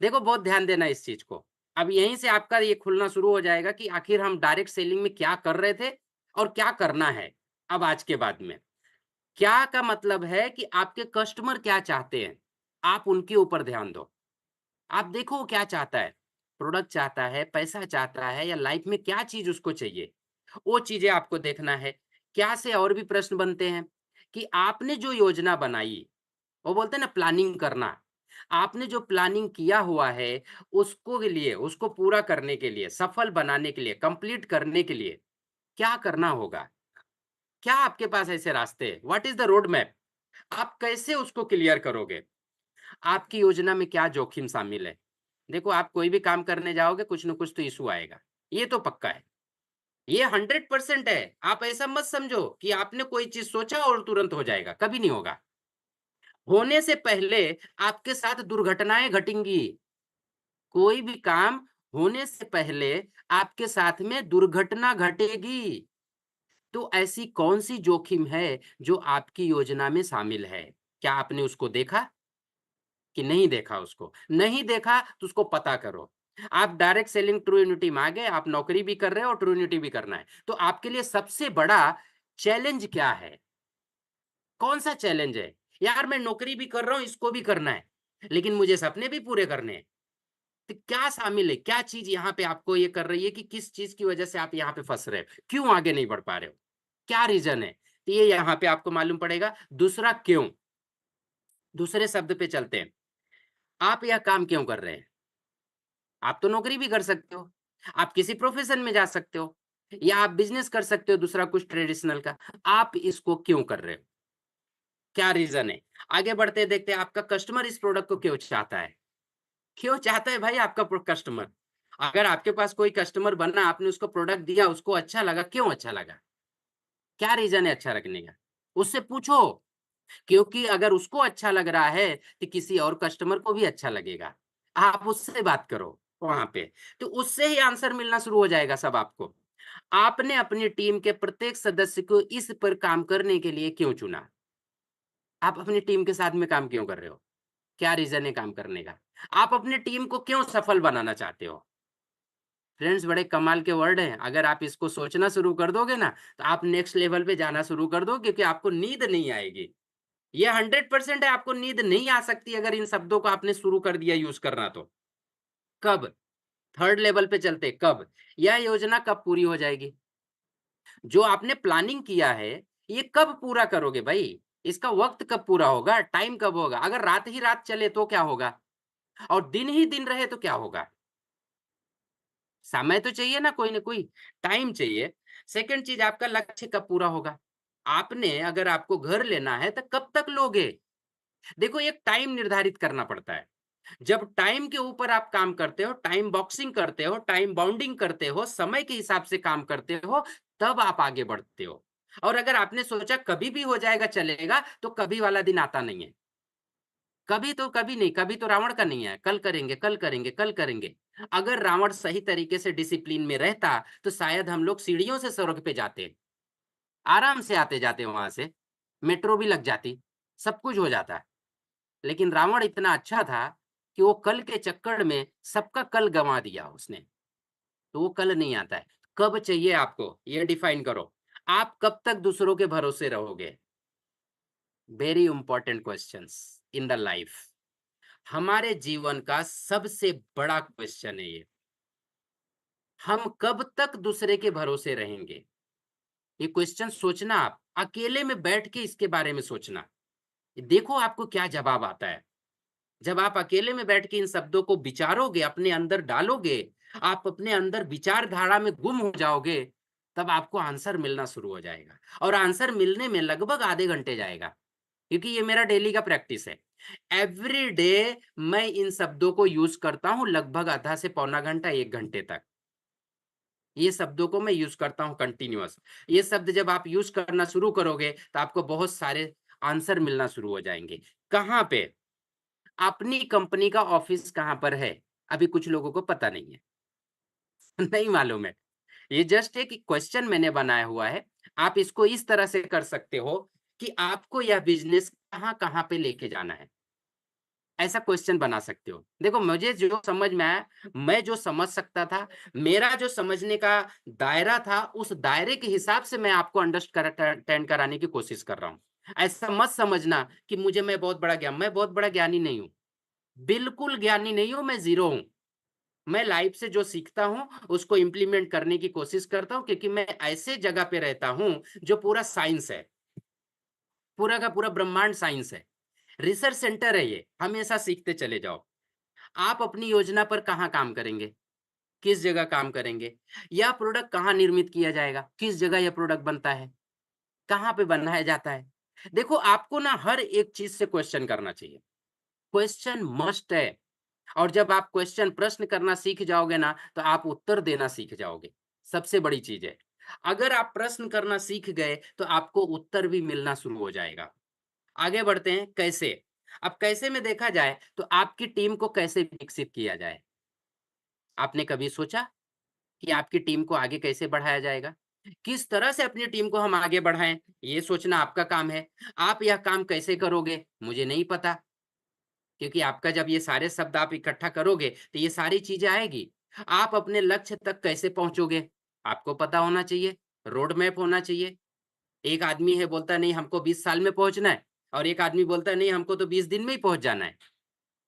देखो बहुत ध्यान देना इस चीज को। अब यहीं से आपका ये खुलना शुरू हो जाएगा कि आखिर हम डायरेक्ट सेलिंग में क्या कर रहे थे और क्या करना है। अब आज के बाद में क्या का मतलब है कि आपके कस्टमर क्या चाहते हैं, आप उनके ऊपर ध्यान दो, आप देखो वो क्या चाहता है, प्रोडक्ट चाहता है, पैसा चाहता है, या लाइफ में क्या चीज उसको चाहिए, वो चीजें आपको देखना है। क्या से और भी प्रश्न बनते हैं कि आपने जो योजना बनाई, वो बोलते हैं ना प्लानिंग करना, आपने जो प्लानिंग किया हुआ है उसको के लिए, उसको पूरा करने के लिए, सफल बनाने के लिए, कंप्लीट करने के लिए क्या करना होगा, क्या आपके पास ऐसे रास्ते हैं, what is the road map, आप कैसे उसको क्लियर करोगे, आपकी योजना में क्या जोखिम शामिल है। देखो आप कोई भी काम करने जाओगे कुछ ना कुछ तो इशू आएगा, ये तो पक्का है, ये 100% है। आप ऐसा मत समझो कि आपने कोई चीज सोचा और तुरंत हो जाएगा, कभी नहीं होगा। होने से पहले आपके साथ दुर्घटनाएं घटेंगी, कोई भी काम होने से पहले आपके साथ में दुर्घटना घटेगी। तो ऐसी कौन सी जोखिम है जो आपकी योजना में शामिल है, क्या आपने उसको देखा कि नहीं देखा, उसको नहीं देखा तो उसको पता करो। आप डायरेक्ट सेलिंग ट्रू यूनिटी में आ गए, आप नौकरी भी कर रहे हो और ट्रू यूनिटी भी करना है, तो आपके लिए सबसे बड़ा चैलेंज क्या है, कौन सा चैलेंज है, यार मैं नौकरी भी कर रहा हूं, इसको भी करना है, लेकिन मुझे सपने भी पूरे करने हैं। तो क्या शामिल है, क्या चीज यहाँ पे आपको ये कर रही है कि किस चीज की वजह से आप यहाँ पे फंस रहे हो, क्यों आगे नहीं बढ़ पा रहे हो, क्या रीजन है, तो ये यहाँ पे आपको मालूम पड़ेगा। दूसरा क्यों, दूसरे शब्द पे चलते हैं, आप यह काम क्यों कर रहे हैं, आप तो नौकरी भी कर सकते हो, आप किसी प्रोफेशन में जा सकते हो, या आप बिजनेस कर सकते हो दूसरा कुछ ट्रेडिशनल का, आप इसको क्यों कर रहे हो, क्या रीजन है। आगे बढ़ते देखते हैं आपका कस्टमर इस प्रोडक्ट को क्यों चाहता है, क्यों चाहता है भाई आपका कस्टमर। अगर आपके पास कोई कस्टमर बना, आपने उसको प्रोडक्ट दिया, उसको अच्छा लगा, क्यों अच्छा लगा, क्या रीजन है अच्छा रखने का, उससे पूछो। क्योंकि अगर उसको अच्छा लग रहा है तो किसी और कस्टमर को भी अच्छा लगेगा, आप उससे बात करो वहां पे, तो उससे ही आंसर मिलना शुरू हो जाएगा सब आपको। आपने अपनी टीम के प्रत्येक सदस्य को इस पर काम करने के लिए क्यों चुना? आप अपनी टीम के साथ में काम क्यों कर रहे हो? क्या रीज़न है काम करने का? आप अपनी टीम को क्यों सफल बनाना चाहते हो? फ्रेंड्स, बड़े कमाल के वर्ड हैं। अगर आप इसको सोचना शुरू कर दोगे ना, तो आप नेक्स्ट लेवल पे जाना शुरू कर दो, क्योंकि आपको नींद नहीं आएगी। ये 100% है, आपको नींद नहीं आ सकती अगर इन शब्दों को आपने शुरू कर दिया यूज़ करना तो। कब? थर्ड लेवल पे चलते कब? यह योजना कब पूरी हो जाएगी? जो आपने प्लानिंग किया है, ये कब पूरा करोगे भई? इसका वक़्त कब पूरा होगा? टाइम कब होगा? अगर रात ही रात चले तो क्या होगा? और दिन ही दिन रहे तो क्या होगा? समय तो चाहिए ना कोई न कोई, टाइम चाहिए। सेकंड चीज़, आपका लक्ष्य कब पूरा होगा? आपने अगर आपको घर लेना है तो कब तक लोगे? देखो, एक टाइम निर्धारित करना पड़ता है। जब टाइम के ऊपर आप काम करते हो, टाइम बॉक्सिंग करते हो, टाइम बाउंडिंग करते हो, समय के हिसाब से काम करते हो, तब आप आगे बढ़ते हो। और अगर आपने सोचा कभी भी हो जाएगा चलेगा, तो कभी वाला दिन आता नहीं है। कभी तो कभी नहीं, कभी तो रावण का नहीं है, कल करेंगे, कल करेंगे, कल करेंगे। अगर रावण सही तरीके से डिसिप्लिन में रहता, तो शायद हम लोग सीढ़ियों से स्वर्ग पे जाते। आराम से आते-जाते वहाँ से, मेट्रो भी लग जाती, सब कुछ हो जाता। लेकिन रावण इतना अच्छा था कि वो कल के चक्कर में सबका कल गँवा दिया उसने, तो वो कल नहीं आता है। कब चाहिए आपको, ये डिफाइन करो। आप कब तक दूसरों के भरोसे रहोगे? Very important questions in the life. हमारे जीवन का सबसे बड़ा क्वेश्चन है ये। हम कब तक दूसरे के भरोसे रहेंगे? ये क्वेश्चन सोचना आप, अकेले में बैठ के इसके बारे में सोचना। देखो आपको क्या जवाब आता है। जब आप अकेले में बैठ के इन शब्दों को विचारोगे, अपने अंदर डालोगे, आप अपने अंदर विचारधारा में गुम हो जाओगे, तब आपको आंसर मिलना शुरू हो जाएगा। और आंसर मिलने में लगभग आधे घंटे जाएगा, क्योंकि ये मेरा डेली का प्रैक्टिस है। एवरी डे मैं इन शब्दों को यूज़ करता हूँ लगभग आधा से पौना घंटा, 1 घंटे तक। ये शब्दों को मैं यूज़ करता हूँ कंटीन्यूअस। ये शब्द जब आप यूज़ करना शुरू करोगे, तो आपको बहुत सारे आंसर मिलना शुरू हो जाएँगे। कहाँ पे? अपनी कंपनी का ऑफिस कहाँ पर है? अभी कुछ लोगों को पता नहीं है, नहीं मालूम है। ये जस्ट एक क्वेश्चन मैंने बनाया हुआ है। आप इसको इस तरह से कर सकते हो कि आपको यह बिज़नेस कहाँ-कहाँ पे लेके जाना है। ऐसा क्वेश्चन बना सकते हो। देखो, मुझे जो समझ में आया, मैं जो समझ सकता था, मेरा जो समझने का दायरा था, उस दायरे के हिसाब से मैं आपको अंडरस्टैंड कराने की कोशिश कर रहा हूँ। ऐसा मत समझना कि मैं बहुत बड़ा मैं बहुत बड़ा ज्ञानी नहीं हूँ। बिल्कुल ज्ञानी नहीं हूँ, मैं ज़ीरो हूँ। मैं लाइफ़ से जो सीखता हूँ, उसको इम्प्लीमेंट करने की कोशिश करता हूँ, क्योंकि मैं ऐसे जगह पे रहता हूँ, जो पूरा साइंस है। पूरा का पूरा ब्रह्मांड साइंस है। रिसर्च सेंटर है ये, हमेशा सीखते चले जाओ। आप अपनी योजना पर कहाँ काम करेंगे? किस जगह काम करेंगे? यह प्रोडक्ट कहाँ निर्मित किया जाएगा? किस जगह यह प्रोडक्ट बनता है? कहाँ पे बनाया जाता है? देखो, आपको ना हर एक चीज़ से क्वेश्चन करना चाहिए। क्वेश्चन मस्ट है। और जब आप प्रश्न करना सीख जाओगे ना, तो आप उत्तर देना सीख जाओगे। सबसे बड़ी चीज़ है। अगर आप प्रश्न करना सीख गए, तो आपको उत्तर भी मिलना शुरू हो जाएगा। आगे बढ़ते हैं, कैसे? अब कैसे में देखा जाए, तो आपकी टीम को कैसे विकसित किया जाए? आपने कभी सोचा कि आपकी टीम को आगे कैसे बढ़ाया जाएगा? किस तरह से अपनी टीम को हम आगे बढ़ाएँ? ये सोचना आपका काम है। आप यह काम कैसे करोगे? मुझे नहीं पता। क्योंकि आपका जब ये सारे शब्द आप इकट्ठा करोगे, तो ये सारी चीज़ें आएगी। आप अपने लक्ष्य तक कैसे पहुँचोगे? आपको पता होना चाहिए, रोड मैप होना चाहिए। एक आदमी है बोलता है नहीं हमको 20 साल में पहुँचना है, और एक आदमी बोलता है नहीं हमको तो 20 दिन में ही पहुँच जाना है।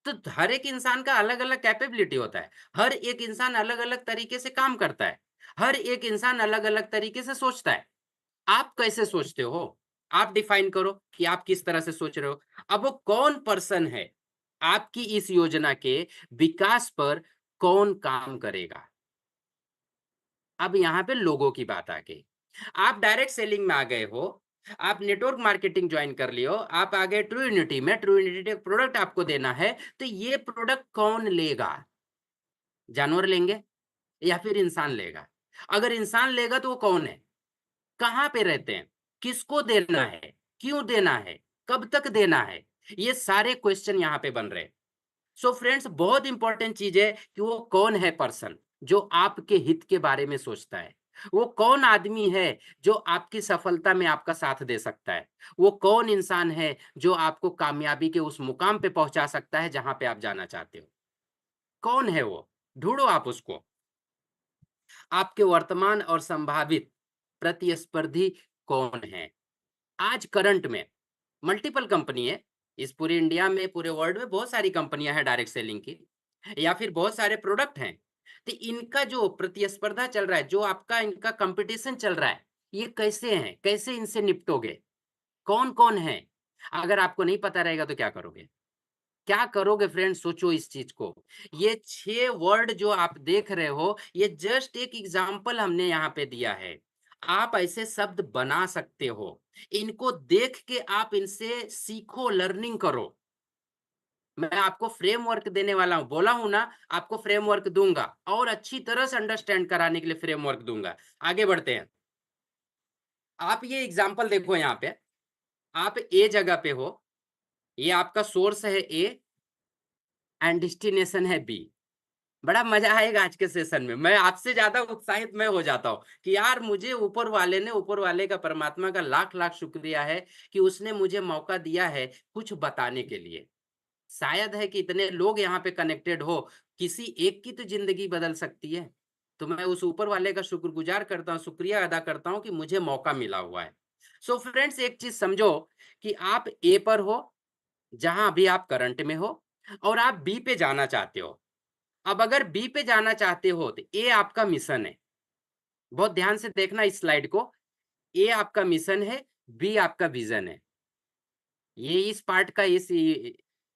तो हर एक इंसान का अलग-अलग कैपेबिलिटी होता है। हर एक इंसान अलग-अलग तरीके से काम करता है। हर एक इंसान अलग-अलग तरीके से सोचता है। आप कैसे सोचते हो? आप डिफाइन करो कि आप किस तरह से सोच रहे हो। अब वो कौन पर्सन है, आपकी इस योजना के विकास पर कौन काम करेगा? अब यहाँ पे लोगों की बात आ गई। आप डायरेक्ट सेलिंग में आ गए हो, आप नेटवर्क मार्केटिंग जॉइन कर लिए हो, आप आ गए ट्रू यूनिटी में, ट्रू यूनिटी एक प्रोडक्ट आपको देना है, तो ये प्रोडक्ट कौन लेगा? जानवर लेंगे या फिर इंसान लेगा? अगर इंसान लेगा तो वो कौन है? कहाँ पे रहते हैं? किसको देना है? क्यों देना है? कब तक देना है? ये सारे क्वेश्चन यहाँ पे बन रहे हैं। सो फ्रेंड्स, बहुत इंपॉर्टेंट चीज़ है कि वो कौन है पर्सन जो आपके हित के बारे में सोचता है। वो कौन आदमी है जो आपकी सफलता में आपका साथ दे सकता है? वो कौन इंसान है जो आपको कामयाबी के उस मुकाम पे पहुंचा सकता है जहां पे आप जाना चाहते हो? कौन है वो? ढूंढो आप उसको। आपके वर्तमान और संभावित प्रतिस्पर्धी कौन है? आज करंट में मल्टीपल कंपनी है। इस पूरे इंडिया में, पूरे वर्ल्ड में बहुत सारी कंपनियां हैं डायरेक्ट सेलिंग की, या फिर बहुत सारे प्रोडक्ट हैं। तो इनका जो प्रतिस्पर्धा चल रहा है, जो आपका इनका कंपटीशन चल रहा है, ये कैसे हैं? कैसे इनसे निपटोगे? कौन-कौन है? अगर आपको नहीं पता रहेगा तो क्या करोगे? क्या करोगे फ्रेंड्स, सोचो इस चीज को। ये 6 वर्ड जो आप देख रहे हो, ये जस्ट एक एग्जाम्पल हमने यहाँ पे दिया है। आप ऐसे शब्द बना सकते हो। इनको देख के आप इनसे सीखो, लर्निंग करो। मैं आपको फ्रेमवर्क देने वाला हूँ, बोला हूँ ना, आपको फ्रेमवर्क दूंगा और अच्छी तरह से अंडरस्टैंड कराने के लिए फ्रेमवर्क दूंगा। आगे बढ़ते हैं। आप ये एग्जाम्पल देखो यहाँ पे, आप ए जगह पे हो, ये आपका सोर्स है ए एंड डेस्टिनेशन है बी। बड़ा मजा आएगा आज के सेशन में। मैं आपसे ज्यादा उत्साहित मैं हो जाता हूँ कि यार मुझे ऊपर वाले का, परमात्मा का लाख लाख शुक्रिया है कि उसने मुझे मौका दिया है कुछ बताने के लिए। शायद है कि इतने लोग यहाँ पे कनेक्टेड हो, किसी एक की तो जिंदगी बदल सकती है। तो मैं उस ऊपर वाले का शुक्रगुजार करता हूँ, शुक्रिया अदा करता हूँ कि मुझे मौका मिला हुआ है। सो फ्रेंड्स, एक चीज समझो कि आप ए पर हो, जहां अभी आप करंट में हो, और आप बी पे जाना चाहते हो। अब अगर बी पे जाना चाहते हो तो ए आपका मिशन है। बहुत ध्यान से देखना इस स्लाइड को। ए आपका मिशन है, बी आपका विजन है। ये इस पार्ट का, इस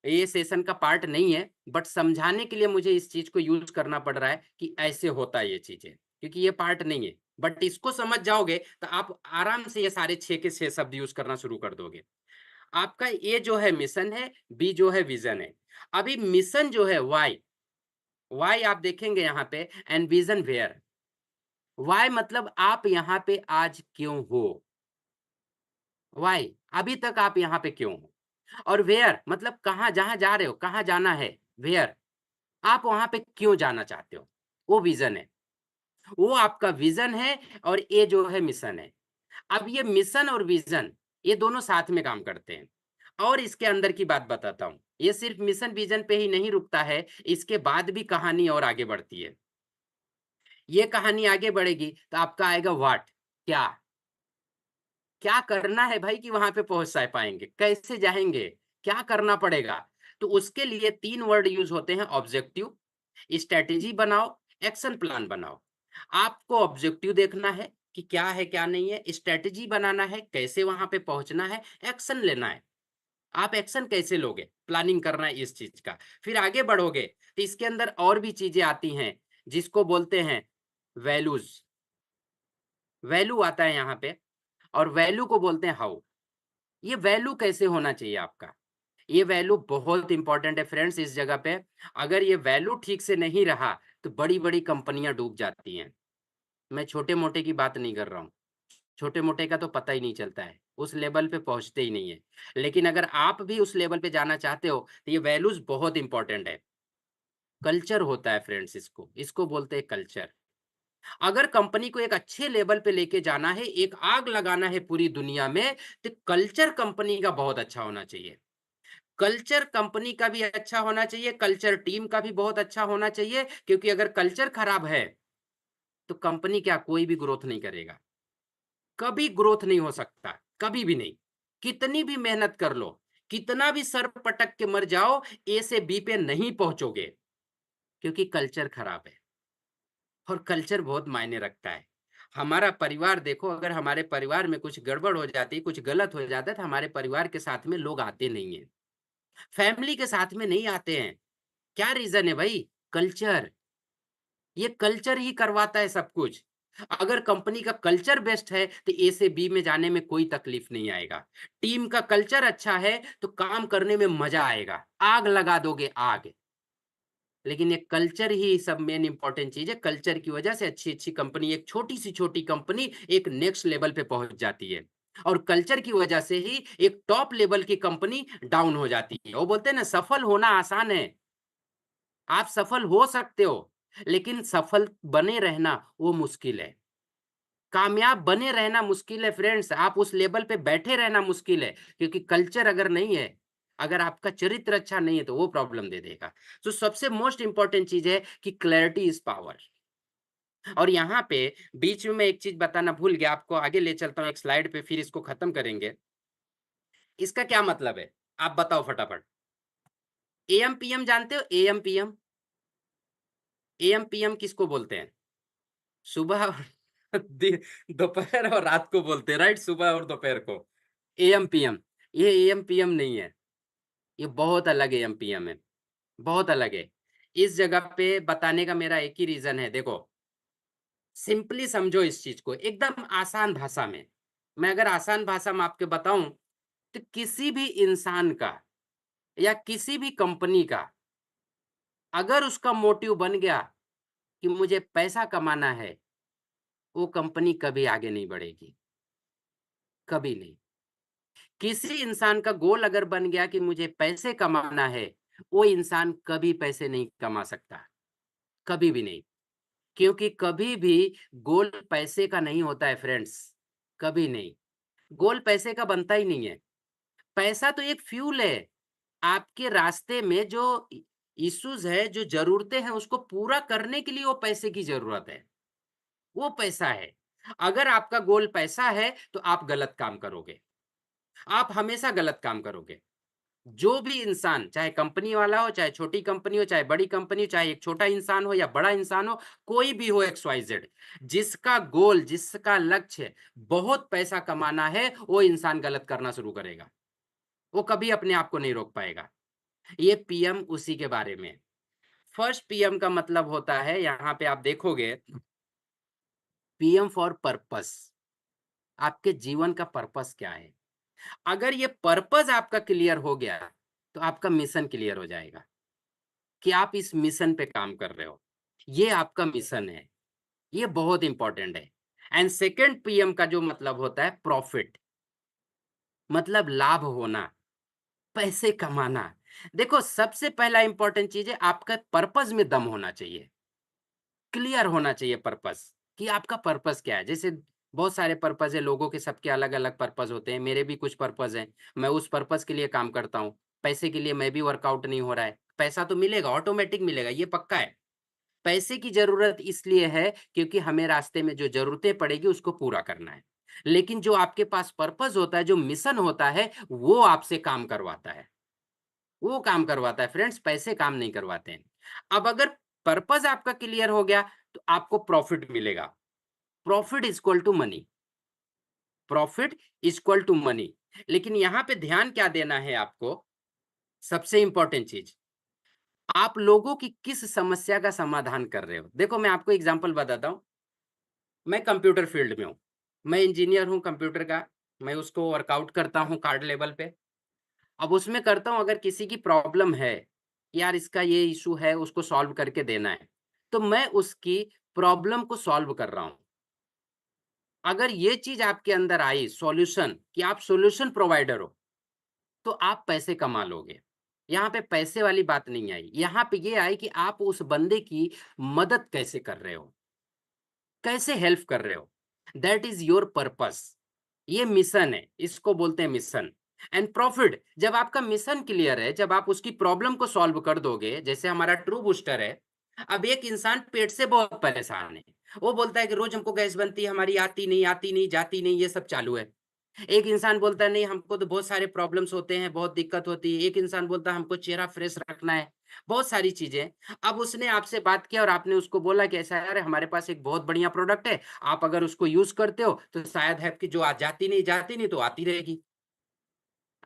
ये सेशन का पार्ट नहीं है, बट समझाने के लिए मुझे इस चीज को यूज करना पड़ रहा है कि ऐसे होता है ये चीजें, क्योंकि ये पार्ट नहीं है। बट इसको समझ जाओगे तो आप आराम से ये सारे 6 के 6 शब्द यूज करना शुरू कर दोगे। आपका ए जो है मिशन है, बी जो है विजन है। अभी मिशन जो है वाई, वाई आप देखेंगे यहाँ पे, एंड विजन वेयर। वाई मतलब आप यहाँ पे आज क्यों हो, वाई अभी तक आप यहाँ पे क्यों हो। और वेयर मतलब कहाँ, जहां जा रहे हो, कहाँ जाना है, वेयर आप वहां पे क्यों जाना चाहते हो, वो विजन है। वो आपका विजन है और ये जो है मिशन है। अब ये मिशन और विजन, ये दोनों साथ में काम करते हैं। और इसके अंदर की बात बताता हूं, ये सिर्फ मिशन विजन पे ही नहीं रुकता है, इसके बाद भी कहानी और आगे बढ़ती है। ये कहानी आगे बढ़ेगी तो आपका आएगा व्हाट, क्या। क्या करना है भाई कि वहां पे पहुंच पाएंगे, कैसे जाएंगे, क्या करना पड़ेगा। तो उसके लिए 3 वर्ड यूज होते हैं, ऑब्जेक्टिव, स्ट्रेटेजी बनाओ, एक्शन प्लान बनाओ। आपको ऑब्जेक्टिव देखना है कि क्या है क्या नहीं है, स्ट्रेटेजी बनाना है कैसे वहां पे पहुंचना है, एक्शन लेना है। आप एक्शन कैसे लोगे, प्लानिंग करना है इस चीज का। फिर आगे बढ़ोगे तो इसके अंदर और भी चीजें आती हैं, जिसको बोलते हैं वैल्यूज। वैल्यू आता है यहाँ पे, और वैल्यू को बोलते हैं हाउ। ये वैल्यू कैसे होना चाहिए आपका, ये वैल्यू बहुत इंपॉर्टेंट है फ्रेंड्स इस जगह पे। अगर ये वैल्यू ठीक से नहीं रहा तो बड़ी बड़ी कंपनियां डूब जाती हैं। मैं छोटे मोटे की बात नहीं कर रहा हूँ, छोटे मोटे का तो पता ही नहीं चलता है, उस लेवल पे पहुंचते ही नहीं है। लेकिन अगर आप भी उस लेवल पे जाना चाहते हो तो ये वैल्यूज बहुत इंपॉर्टेंट है। कल्चर होता है फ्रेंड्स, इसको इसको बोलते हैं कल्चर। अगर कंपनी को एक अच्छे लेवल पे लेके जाना है, एक आग लगाना है पूरी दुनिया में, तो कल्चर कंपनी का बहुत अच्छा होना चाहिए। कल्चर कंपनी का भी अच्छा होना चाहिए, कल्चर टीम का भी बहुत अच्छा होना चाहिए, क्योंकि अगर कल्चर खराब है तो कंपनी क्या, कोई भी ग्रोथ नहीं करेगा। कभी ग्रोथ नहीं हो सकता, कभी भी नहीं। कितनी भी मेहनत कर लो, कितना भी सर पटक के मर जाओ, ए से बी पे नहीं पहुंचोगे, क्योंकि कल्चर खराब है। और कल्चर बहुत मायने रखता है। हमारा परिवार देखो, अगर हमारे परिवार में कुछ गड़बड़ हो जाती, कुछ गलत हो जाता है, तो हमारे परिवार के साथ में लोग आते नहीं है, फैमिली के साथ में नहीं आते हैं। क्या रीजन है भाई, कल्चर। ये कल्चर ही करवाता है सब कुछ। अगर कंपनी का कल्चर बेस्ट है तो ए से बी में जाने में कोई तकलीफ नहीं आएगा। टीम का कल्चर अच्छा है तो काम करने में मजा आएगा, आग लगा दोगे, आग। लेकिन ये कल्चर ही सब मेन इंपॉर्टेंट चीज है। कल्चर की वजह से अच्छी अच्छी कंपनी, एक छोटी सी छोटी कंपनी एक नेक्स्ट लेवल पे पहुंच जाती है, और कल्चर की वजह से ही एक टॉप लेवल की कंपनी डाउन हो जाती है। वो बोलते हैं ना, सफल होना आसान है, आप सफल हो सकते हो, लेकिन सफल बने रहना वो मुश्किल है। कामयाब बने रहना मुश्किल है फ्रेंड्स, आप उस लेवल पे बैठे रहना मुश्किल है, क्योंकि कल्चर अगर नहीं है, अगर आपका चरित्र अच्छा नहीं है तो वो प्रॉब्लम दे देगा। तो सबसे मोस्ट इम्पोर्टेंट चीज़ है कि क्लैरिटी इज़ पावर। और यहाँ पे बीच में मैं एक चीज़ बताना भूल गया, आपको आगे ले चलता हूँ एक स्लाइड पे, फिर इसको खत्म करेंगे। इसका क्या मतलब है? आप बताओ फटाफट। एएम-पीएम जानते हो? एएम-पीएम? एएम-पीएम किसको बोलते हैं? सुबह और दि दोपहर और रात को बोलते हैं, राइट? सुबह और दोपहर को। एएम-पीएम, ये एएम-पीएम नहीं है, ये बहुत अलग एएम-पीएम है, बहुत अलग है। इस जगह पे बताने का मेरा एक ही रीज़न है, देखो, सिंपली समझो इस चीज़ को, एकदम आसान भाषा में। मैं अगर आसान भाषा में आपको बताऊँ, तो किसी भी इंसान का या किसी भी कंपनी का अगर उसका मोटिव बन गया कि मुझे पैसा कमाना है, वो कंपनी कभी आगे नहीं बढ़ेगी, कभी नहीं। किसी इंसान का गोल अगर बन गया कि मुझे पैसे कमाना है, वो इंसान कभी पैसे नहीं कमा सकता, कभी भी नहीं। क्योंकि कभी भी गोल पैसे का नहीं होता है फ्रेंड्स, कभी नहीं। गोल पैसे का बनता ही नहीं है। पैसा तो एक फ्यूल है। आपके रास्ते में जो इश्यूज़ है, जो ज़रूरतें हैं, उसको पूरा करने के लिए वो पैसे की ज़रूरत है। वो पैसा है। अगर आपका गोल पैसा है, तो आप गलत काम करोगे। आप हमेशा गलत काम करोगे। जो भी इंसान, चाहे कंपनी वाला हो, चाहे छोटी कंपनी हो, चाहे बड़ी कंपनी हो, चाहे एक छोटा इंसान हो या बड़ा इंसान हो, कोई भी हो एक्स वाई जेड, जिसका गोल, जिसका लक्ष्य बहुत पैसा कमाना है, वो इंसान गलत करना शुरू करेगा। वो कभी अपने आप को नहीं रोक पाएगा। ये पीएम उसी के बारे में है। फर्स्ट पीएम का मतलब होता है, यहाँ पे आप देखोगे, पीएम फॉर पर्पस। आपके जीवन का पर्पस क्या है? अगर ये पर्पस आपका क्लियर हो गया, तो आपका मिशन क्लियर हो जाएगा कि आप इस मिशन पे काम कर रहे हो। ये आपका मिशन है। ये बहुत इंपॉर्टेंट है। एंड सेकंड पीएम का जो मतलब होता है प्रॉफिट, मतलब लाभ होना, पैसे कमाना। देखो, सबसे पहला इंपॉर्टेंट चीज़ है, आपका पर्पस में दम होना चाहिए। क्लियर होना चाहिए पर्पस, कि आपका पर्पस क्या है। जैसे बहुत सारे पर्पस है, लोगों के सबके अलग-अलग पर्पस होते हैं। मेरे भी कुछ पर्पस हैं। मैं उस पर्पस के लिए काम करता हूँ। पैसे के लिए मैं भी वर्कआउट नहीं हो रहा है। पैसा तो मिलेगा, ऑटोमैटिक मिलेगा, ये पक्का है। पैसे की ज़रूरत इसलिए है क्योंकि हमें रास्ते में जो ज़रूरतें पड़ेगी उसको पूरा करना है। लेकिन जो आपके पास पर्पस होता है, जो मिशन होता है, वो आपसे काम करवाता है। वो काम करवाता है फ्रेंड्स, पैसे काम नहीं करवाते हैं। अब अगर पर्पस आपका क्लियर हो गया, तो आपको प्रॉफिट मिलेगा। Profit is equal to money, profit is equal to money. लेकिन यहाँ पे ध्यान क्या देना है आपको, सबसे इम्पोर्टेंट चीज़, आप लोगों की किस समस्या का समाधान कर रहे हो? देखो, मैं आपको एग्ज़ाम्पल बताता हूँ। मैं कंप्यूटर फ़ील्ड में हूँ। मैं इंजीनियर हूँ कंप्यूटर का। मैं उसको वर्कआउट करता हूँ कार्ड लेवल पे। अब उसमें करता हूँ, अगर किसी की प्रॉब्लम है, यार इसका ये इश्यू है, उसको सॉल्व करके देना है, तो मैं उसकी प्रॉब्लम को सॉल्व कर रहा हूँ। अगर ये चीज़ आपके अंदर आई सॉल्यूशन, कि आप सॉल्यूशन प्रोवाइडर हो, तो आप पैसे कमा लोगे। यहाँ पे पैसे वाली बात नहीं आई। यहाँ पे ये आई कि आप उस बंदे की मदद कैसे कर रहे हो, कैसे हेल्प कर रहे हो। That is your purpose. ये मिशन है, इसको बोलते हैं मिशन। एंड प्रॉफिट, जब आपका मिशन क्लियर है, जब आप उसकी प्रॉब्लम को सॉल्व कर दोगे, जैसे हमारा ट्रू बूस्टर है। अब एक इंसान पेट से बहुत परेशान है, वो बोलता है कि रोज हमको गैस बनती है, हमारी आती नहीं, जाती नहीं, ये सब चालू है। एक इंसान बोलता है नहीं, हमको तो बहुत सारे प्रॉब्लम्स होते हैं, बहुत दिक्कत होती है। एक इंसान बोलता है हमको चेहरा फ्रेश रखना है, बहुत सारी चीजें। अब उसने आपसे बात किया और आपने उसको बोला कि ऐसा है, यार हमारे पास एक बहुत बढ़िया प्रोडक्ट है, आप अगर उसको यूज करते हो तो शायद है कि जो आज जाती नहीं तो आती रहेगी,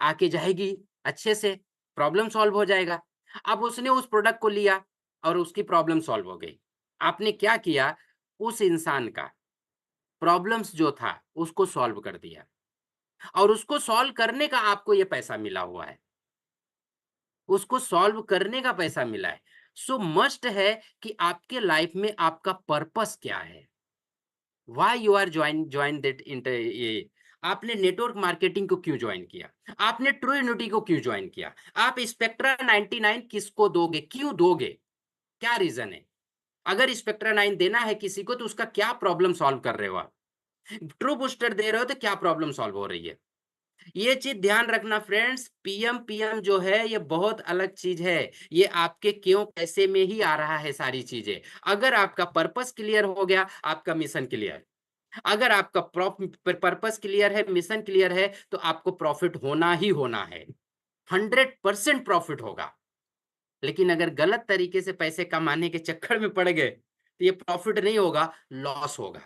आके जाएगी अच्छे से, प्रॉब्लम सॉल्व हो जाएगा। अब उसने उस प्रोडक्ट को लिया और उसकी प्रॉब्लम सॉल्व हो गई। आपने क्या किया, उस इंसान का प्रॉब्लम्स जो था उसको सॉल्व कर दिया, और उसको सॉल्व करने का आपको ये पैसा मिला हुआ है। उसको सॉल्व करने का पैसा मिला है। सो मस्ट है कि आपके लाइफ में आपका पर्पस क्या है? Why you are join that inter ये आपने नेटवर्क मार्केटिंग को क्यों जॉइन किया? आपने ट्रू यूनिटी को क्यों जॉइन किया? आप स्पेक्ट्रा 99 किसको दोगे? क्यों दोगे? क्या रीज़न है? अगर स्पेक्ट्रा 9 देना है किसी को, तो उसका क्या प्रॉब्लम सॉल्व कर रहे हो आप? ट्रू बूस्टर दे रहे हो तो क्या प्रॉब्लम सॉल्व हो रही है? ये चीज ध्यान रखना फ्रेंड्स, पीएम जो है ये बहुत अलग चीज है। ये आपके क्यों कैसे में ही आ रहा है सारी चीजें। अगर आपका पर्पस क्लियर हो गया, आपका मिशन क्लियर। अगर आपका पर्पस क्लियर है, मिशन क्लियर है, तो आपको प्रॉफिट होना ही होना है। 100% प्रॉफिट होगा। लेकिन अगर गलत तरीके से पैसे कमाने के चक्कर में पड़ गए तो ये प्रॉफिट नहीं होगा, लॉस होगा।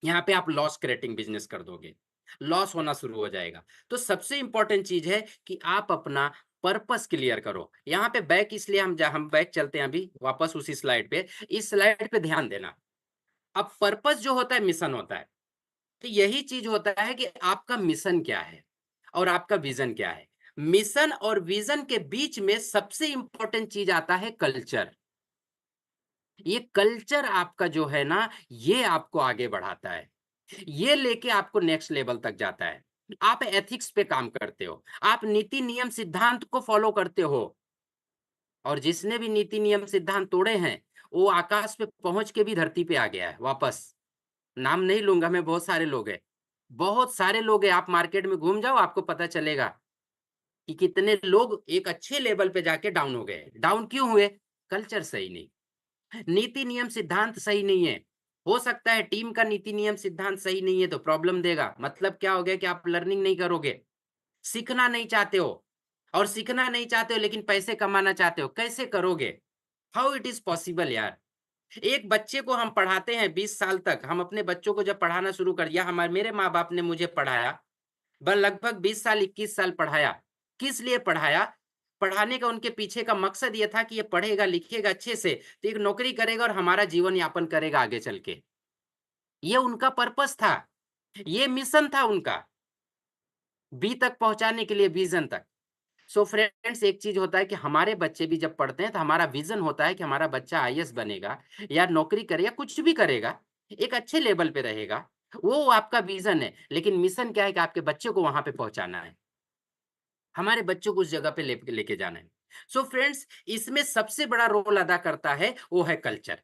यहाँ पे आप लॉस क्रिएटिंग बिजनेस कर दोगे, लॉस होना शुरू हो जाएगा। तो सबसे इंपॉर्टेंट चीज है कि आप अपना पर्पस क्लियर करो। यहाँ पे बैक इसलिए हम बैक चलते हैं अभी वापस उसी स्लाइड पे। इस स्लाइड पे ध्यान देना। अब पर्पस जो होता है मिशन होता है। तो यही चीज होता है कि आपका मिशन क्या है और आपका विजन क्या है। मिशन और विजन के बीच में सबसे इंपॉर्टेंट चीज आता है कल्चर। ये कल्चर आपका जो है ना, ये आपको आगे बढ़ाता है। ये लेके आपको नेक्स्ट लेवल तक जाता है। आप एथिक्स पे काम करते हो, आप नीति नियम सिद्धांत को फॉलो करते हो। और जिसने भी नीति नियम सिद्धांत तोड़े हैं, वो आकाश पे पहुंच के भी धरती पे आ गया है वापस। नाम नहीं लूंगा मैं, बहुत सारे लोग हैं। बहुत सारे लोग हैं, आप मार्केट में घूम जाओ आपको पता चलेगा कि कितने लोग एक अच्छे लेवल पे जाके डाउन हो गए। डाउन क्यों हुए? कल्चर सही नहीं, नीति नियम सिद्धांत सही नहीं है। हो सकता है टीम का नीति नियम सिद्धांत सही नहीं है तो प्रॉब्लम देगा। मतलब क्या हो गया कि आप लर्निंग नहीं करोगे, सीखना नहीं चाहते हो। और सीखना नहीं चाहते हो लेकिन पैसे कमाना चाहते हो, कैसे करोगे? हाउ इट इज पॉसिबल यार। एक बच्चे को हम पढ़ाते हैं 20 साल तक। हम अपने बच्चों को जब पढ़ाना शुरू कर दिया, हमारे मेरे माँ बाप ने मुझे पढ़ाया, लगभग 20 साल 21 साल पढ़ाया। किस लिए पढ़ाया? पढ़ाने का उनके पीछे का मकसद ये था कि ये पढ़ेगा लिखेगा अच्छे से तो एक नौकरी करेगा और हमारा जीवन यापन करेगा आगे चल के। ये उनका पर्पस था, ये मिशन था उनका, बी तक पहुंचाने के लिए, विजन तक। सो फ्रेंड्स, एक चीज होता है कि हमारे बच्चे भी जब पढ़ते हैं तो हमारा विजन होता है कि हमारा बच्चा आईएएस बनेगा या नौकरी करेगा, कुछ भी करेगा, एक अच्छे लेवल पे रहेगा। वो आपका विजन है। लेकिन मिशन क्या है कि आपके बच्चे को वहां पे पहुंचाना है, हमारे बच्चों को उस जगह पे लेके जाना है। सो फ्रेंड्स, इसमें सबसे बड़ा रोल अदा करता है वो है कल्चर।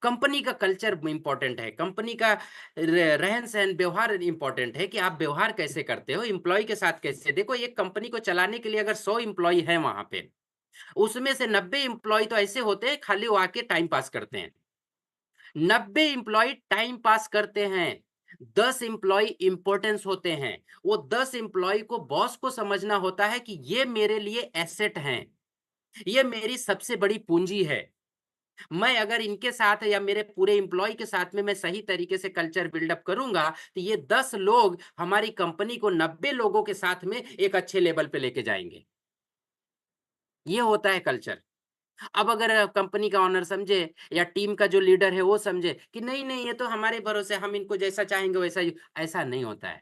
कंपनी का कल्चर इंपॉर्टेंट है, कंपनी का रहन सहन व्यवहार इंपॉर्टेंट है कि आप व्यवहार कैसे करते हो एम्प्लॉय के साथ। कैसे देखो, एक कंपनी को चलाने के लिए अगर 100 एम्प्लॉय है वहां पे, उसमें से 90 एम्प्लॉय तो ऐसे होते हैं खाली वो आके टाइम पास करते हैं। 90 एम्प्लॉय टाइम पास करते हैं, 10 एम्प्लॉय इंपॉर्टेंस होते हैं। वो 10 एम्प्लॉय को बॉस को समझना होता है कि ये मेरे लिए एसेट हैं, ये मेरी सबसे बड़ी पूंजी है। मैं अगर इनके साथ या मेरे पूरे एम्प्लॉय के साथ में मैं सही तरीके से कल्चर बिल्डअप करूंगा तो ये 10 लोग हमारी कंपनी को 90 लोगों के साथ में एक अच्छे लेवल पे लेके जाएंगे। ये होता है कल्चर। अब अगर कंपनी का ऑनर समझे या टीम का जो लीडर है वो समझे कि नहीं नहीं ये तो हमारे भरोसे, हम इनको जैसा चाहेंगे वैसा ही, ऐसा नहीं होता है,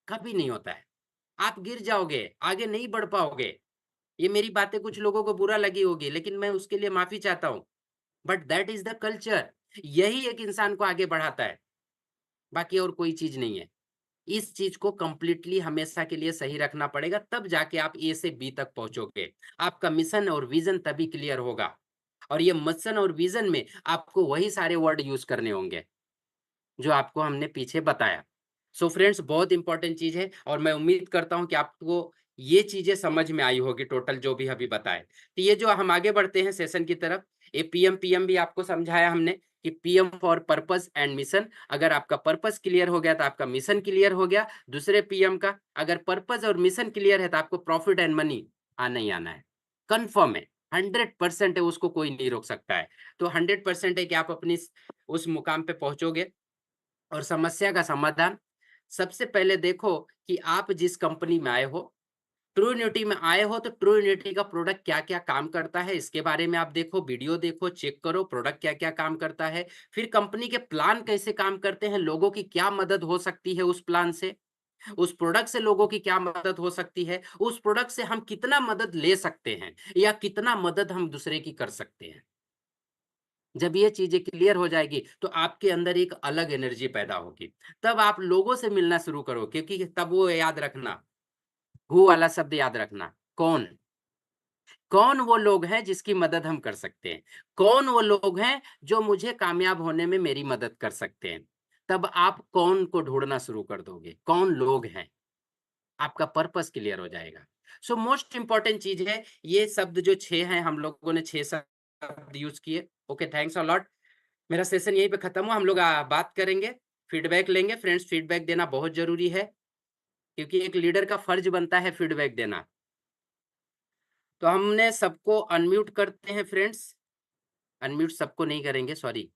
कभी नहीं होता है। आप गिर जाओगे, आगे नहीं बढ़ पाओगे। ये मेरी बातें कुछ लोगों को बुरा लगी होगी लेकिन मैं उसके लिए माफी चाहता हूं। But that is the culture. यही एक इंसान को आगे बढ़ाता है, बाकी और कोई चीज नहीं है। इस चीज को कंप्लीटली हमेशा के लिए सही रखना पड़ेगा, तब जाके आप ए से बी तक पहुंचोगे। आपका मिशन और विजन तभी क्लियर होगा। और ये मिशन और विजन में आपको वही सारे वर्ड यूज करने होंगे जो आपको हमने पीछे बताया। सो फ्रेंड्स, बहुत इंपॉर्टेंट चीज है और मैं उम्मीद करता हूं कि आपको ये चीजें समझ में आई होगी टोटल जो भी अभी बताए। तो ये जो हम आगे बढ़ते हैं सेशन की तरफ, ये पीएम भी आपको समझाया हमने कि PM for purpose and mission. अगर आपका पर्पस क्लियर हो गया तो आपका मिशन क्लियर हो गया। दूसरे पीएम का अगर पर्पस और मिशन क्लियर है तो आपको प्रॉफिट एंड मनी आना ही आना है, कंफर्म है, 100% है, उसको कोई नहीं रोक सकता है। तो 100% है कि आप अपनी उस मुकाम पे पहुंचोगे। और समस्या का समाधान, सबसे पहले देखो कि आप जिस कंपनी में आए हो, ट्रू यूनिटी में आए हो, तो ट्रू यूनिटी का प्रोडक्ट क्या क्या काम करता है इसके बारे में आप देखो, वीडियो देखो, चेक करो प्रोडक्ट क्या क्या काम करता है। फिर कंपनी के प्लान कैसे काम करते हैं, लोगों की क्या मदद हो सकती है उस प्लान से, उस प्रोडक्ट से लोगों की क्या मदद हो सकती है, उस प्रोडक्ट से हम कितना मदद ले सकते हैं या कितना मदद हम दूसरे की कर सकते हैं। जब ये चीजें क्लियर हो जाएगी तो आपके अंदर एक अलग एनर्जी पैदा होगी। तब आप लोगों से मिलना शुरू करो, क्योंकि तब वो याद रखना, हु वाला शब्द याद रखना। कौन, कौन वो लोग हैं जिसकी मदद हम कर सकते हैं, कौन वो लोग हैं जो मुझे कामयाब होने में मेरी मदद कर सकते हैं। तब आप कौन को ढूंढना शुरू कर दोगे, कौन लोग हैं, आपका पर्पस क्लियर हो जाएगा। सो मोस्ट इंपॉर्टेंट चीज है ये शब्द जो 6 हैं, हम लोगों ने 6 शब्द यूज किए। Okay, thanks a lot. मेरा सेशन यहीं पे खत्म हुआ। हम लोग बात करेंगे, फीडबैक लेंगे। फ्रेंड्स, फीडबैक देना बहुत जरूरी है, क्योंकि एक लीडर का फर्ज बनता है फीडबैक देना। तो हमने सबको अनम्यूट करते हैं फ्रेंड्स, अनम्यूट सबको नहीं करेंगे, सॉरी।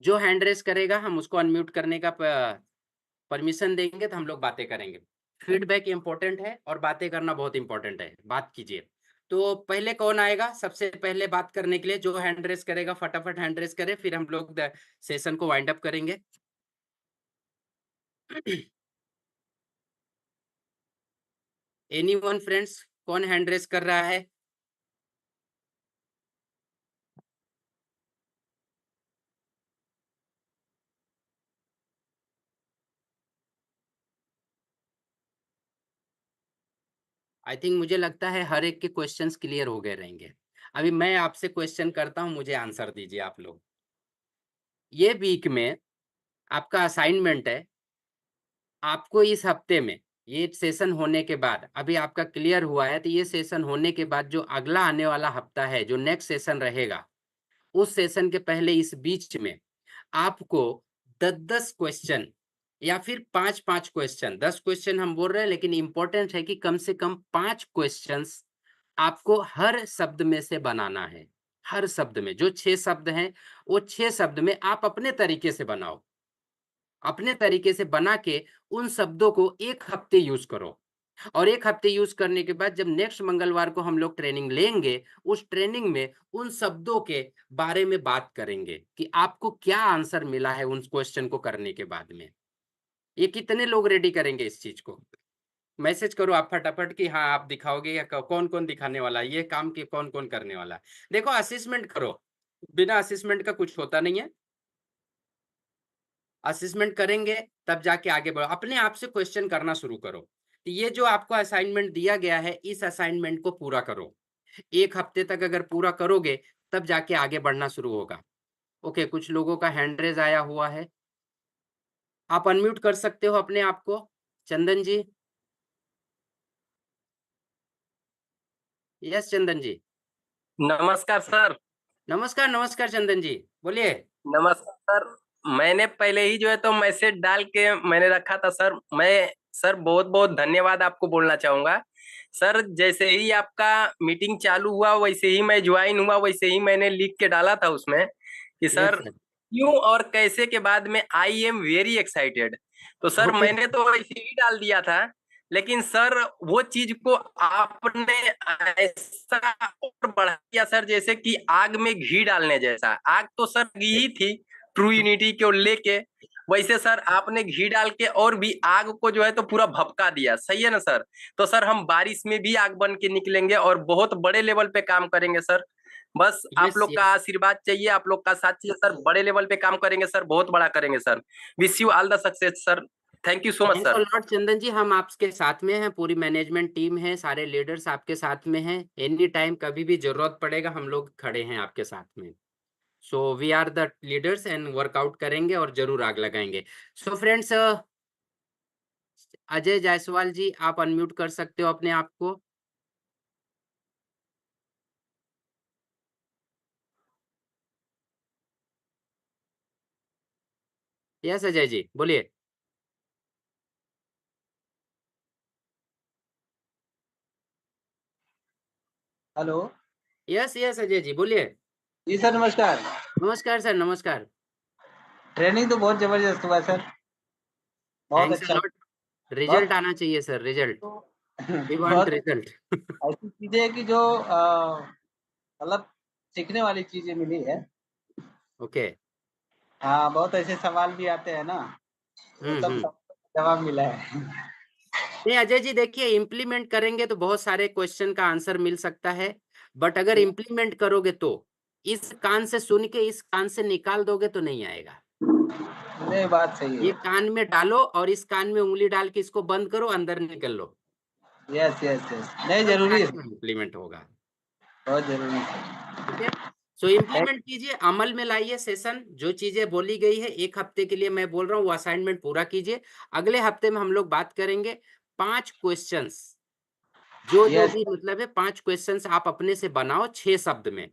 जो हैंड रेस करेगा हम उसको अनम्यूट करने का परमिशन देंगे, तो हम लोग बातें करेंगे। फीडबैक इंपॉर्टेंट है और बातें करना बहुत इंपॉर्टेंट है, बात कीजिए। तो पहले कौन आएगा सबसे पहले बात करने के लिए? जो हैंड रेस करेगा फटाफट हैंड रेस करे, फिर हम लोग सेशन को वाइंड अप करेंगे। एनीवन फ्रेंड्स, कौन हैंड रेस कर रहा है? आई थिंक मुझे लगता है हर एक के क्वेश्चंस क्लियर हो गए रहेंगे। अभी मैं आपसे क्वेश्चन करता हूं, मुझे आंसर दीजिए आप लोग। ये वीक में आपका असाइनमेंट है, आपको इस हफ्ते में ये सेशन होने के बाद, अभी आपका क्लियर हुआ है, तो ये सेशन होने के बाद जो अगला आने वाला हफ्ता है, जो नेक्स्ट सेशन रहेगा, उस सेशन के पहले इस बीच में आपको 10-10 क्वेश्चन या फिर 5-5 क्वेश्चन, 10 क्वेश्चन हम बोल रहे हैं, लेकिन इंपॉर्टेंट है कि कम से कम 5 क्वेश्चंस आपको हर शब्द में से बनाना है। हर शब्द में, जो 6 शब्द हैं, वो 6 शब्द में आप अपने तरीके से बनाओ। अपने तरीके से बना के उन शब्दों को 1 हफ्ते यूज करो। और 1 हफ्ते यूज करने के बाद जब नेक्स्ट मंगलवार को हम लोग ट्रेनिंग लेंगे, उस ट्रेनिंग में उन शब्दों के बारे में बात करेंगे कि आपको क्या आंसर मिला है उन क्वेश्चन को करने के बाद में। ये कितने लोग रेडी करेंगे इस चीज को? मैसेज करो आप फटाफट कि हाँ आप दिखाओगे, या कौन कौन दिखाने वाला है, ये काम के कौन कौन करने वाला है। देखो, असेसमेंट करो, बिना असेसमेंट का कुछ होता नहीं है। असेसमेंट करेंगे तब जाके आगे बढ़ो, अपने आप से क्वेश्चन करना शुरू करो। तो ये जो आपको असाइनमेंट दिया गया है, इस असाइनमेंट को पूरा करो। 1 हफ्ते तक अगर पूरा करोगे तब जाके आगे बढ़ना शुरू होगा। ओके, कुछ लोगों का हैंड रेज आया हुआ है, आप अनम्यूट कर सकते हो अपने आप को। चंदन जी, यस चंदन जी। नमस्कार सर। नमस्कार नमस्कार चंदन जी, बोलिए। नमस्कार सर। मैंने पहले ही जो है तो मैसेज डाल के मैंने रखा था सर। मैं सर बहुत बहुत धन्यवाद आपको बोलना चाहूंगा सर। जैसे ही आपका मीटिंग चालू हुआ वैसे ही मैं ज्वाइन हुआ, वैसे ही मैंने लिख के डाला था उसमें कि यस सर सर। क्यों और कैसे के बाद में आई एम वेरी एक्साइटेड। तो सर ओके। मैंने तो वैसे ही डाल दिया था, लेकिन सर वो चीज को आपने ऐसा और बढ़ा दिया सर, जैसे कि आग में घी डालने जैसा। आग तो सर घी ही थी ट्रू यूनिटी को लेके, वैसे सर आपने घी डाल के और भी आग को जो है तो पूरा भपका दिया। सही है ना सर? तो सर हम बारिश में भी आग बन के निकलेंगे और बहुत बड़े लेवल पे काम करेंगे सर। बस आप यस लोग का यस। आशीर्वाद चाहिए, आप लोग का साथ चाहिए सर। बड़े लेवल पे काम करेंगे सर, बहुत बड़ा करेंगे sir. Wish you all the success sir. Thank you so much thanks a sir. Lot Chandan ji, हम आपके साथ में हैं, पूरी मैनेजमेंट टीम है, सारे लीडर्स आपके साथ में हैं। एनी टाइम कभी भी जरूरत पड़ेगा हम लोग खड़े हैं आपके साथ में। So we are the leaders and workout करेंगे और जरूर आग लगाएंगे। सो फ्रेंड्स, अजय जायसवाल जी, आप अनम्यूट कर सकते हो अपने आप को। यस अजय जी, बोलिए। Hello. Yes yes Ajay ji, बोलिए। जी सर, नमस्कार। नमस्कार सर, नमस्कार। ट्रेनिंग तो बहुत जबरदस्त हुआ सर, बहुत थैंक्स अ अच्छा। लॉट। रिजल्ट बहुत आना चाहिए सर, रिजल्ट। वी वांट बहुत रिजल्ट। ऐसी चीजें हैं कि जो मतलब सीखने वाली चीजें मिली है। ओके। हाँ, बहुत ऐसे सवाल भी आते हैं ना, वो सब हम्म। सवालों का जवाब मिला है। नहीं अजय जी, देखिए, इम्प्लीमेंट करेंगे तो बहुत सारे क्वेश्चन का आंसर मिल सकता है, बट अगर इम्प्लीमेंट करोगे तो इस कान से सुन के इस कान से निकाल दोगे तो नहीं आएगा। नहीं, बात सही ये है। कान में डालो और इस कान में उंगली डाल के इसको बंद करो, अंदर निकल लो, यस यस यस, नहीं तब जरूरी है, जाके इम्प्लीमेंट होगा। बहुत जरूरी है। ठीक है। सो इम्प्लीमेंट कीजिए, अमल में लाइए सेशन। जो चीजें बोली गई है 1 हफ्ते के लिए मैं बोल रहा हूँ, वो असाइनमेंट पूरा कीजिए। अगले हफ्ते में हम लोग बात करेंगे 5 क्वेश्चंस, जो Yes, भी मतलब है 5 क्वेश्चंस आप अपने से बनाओ 6 शब्द में,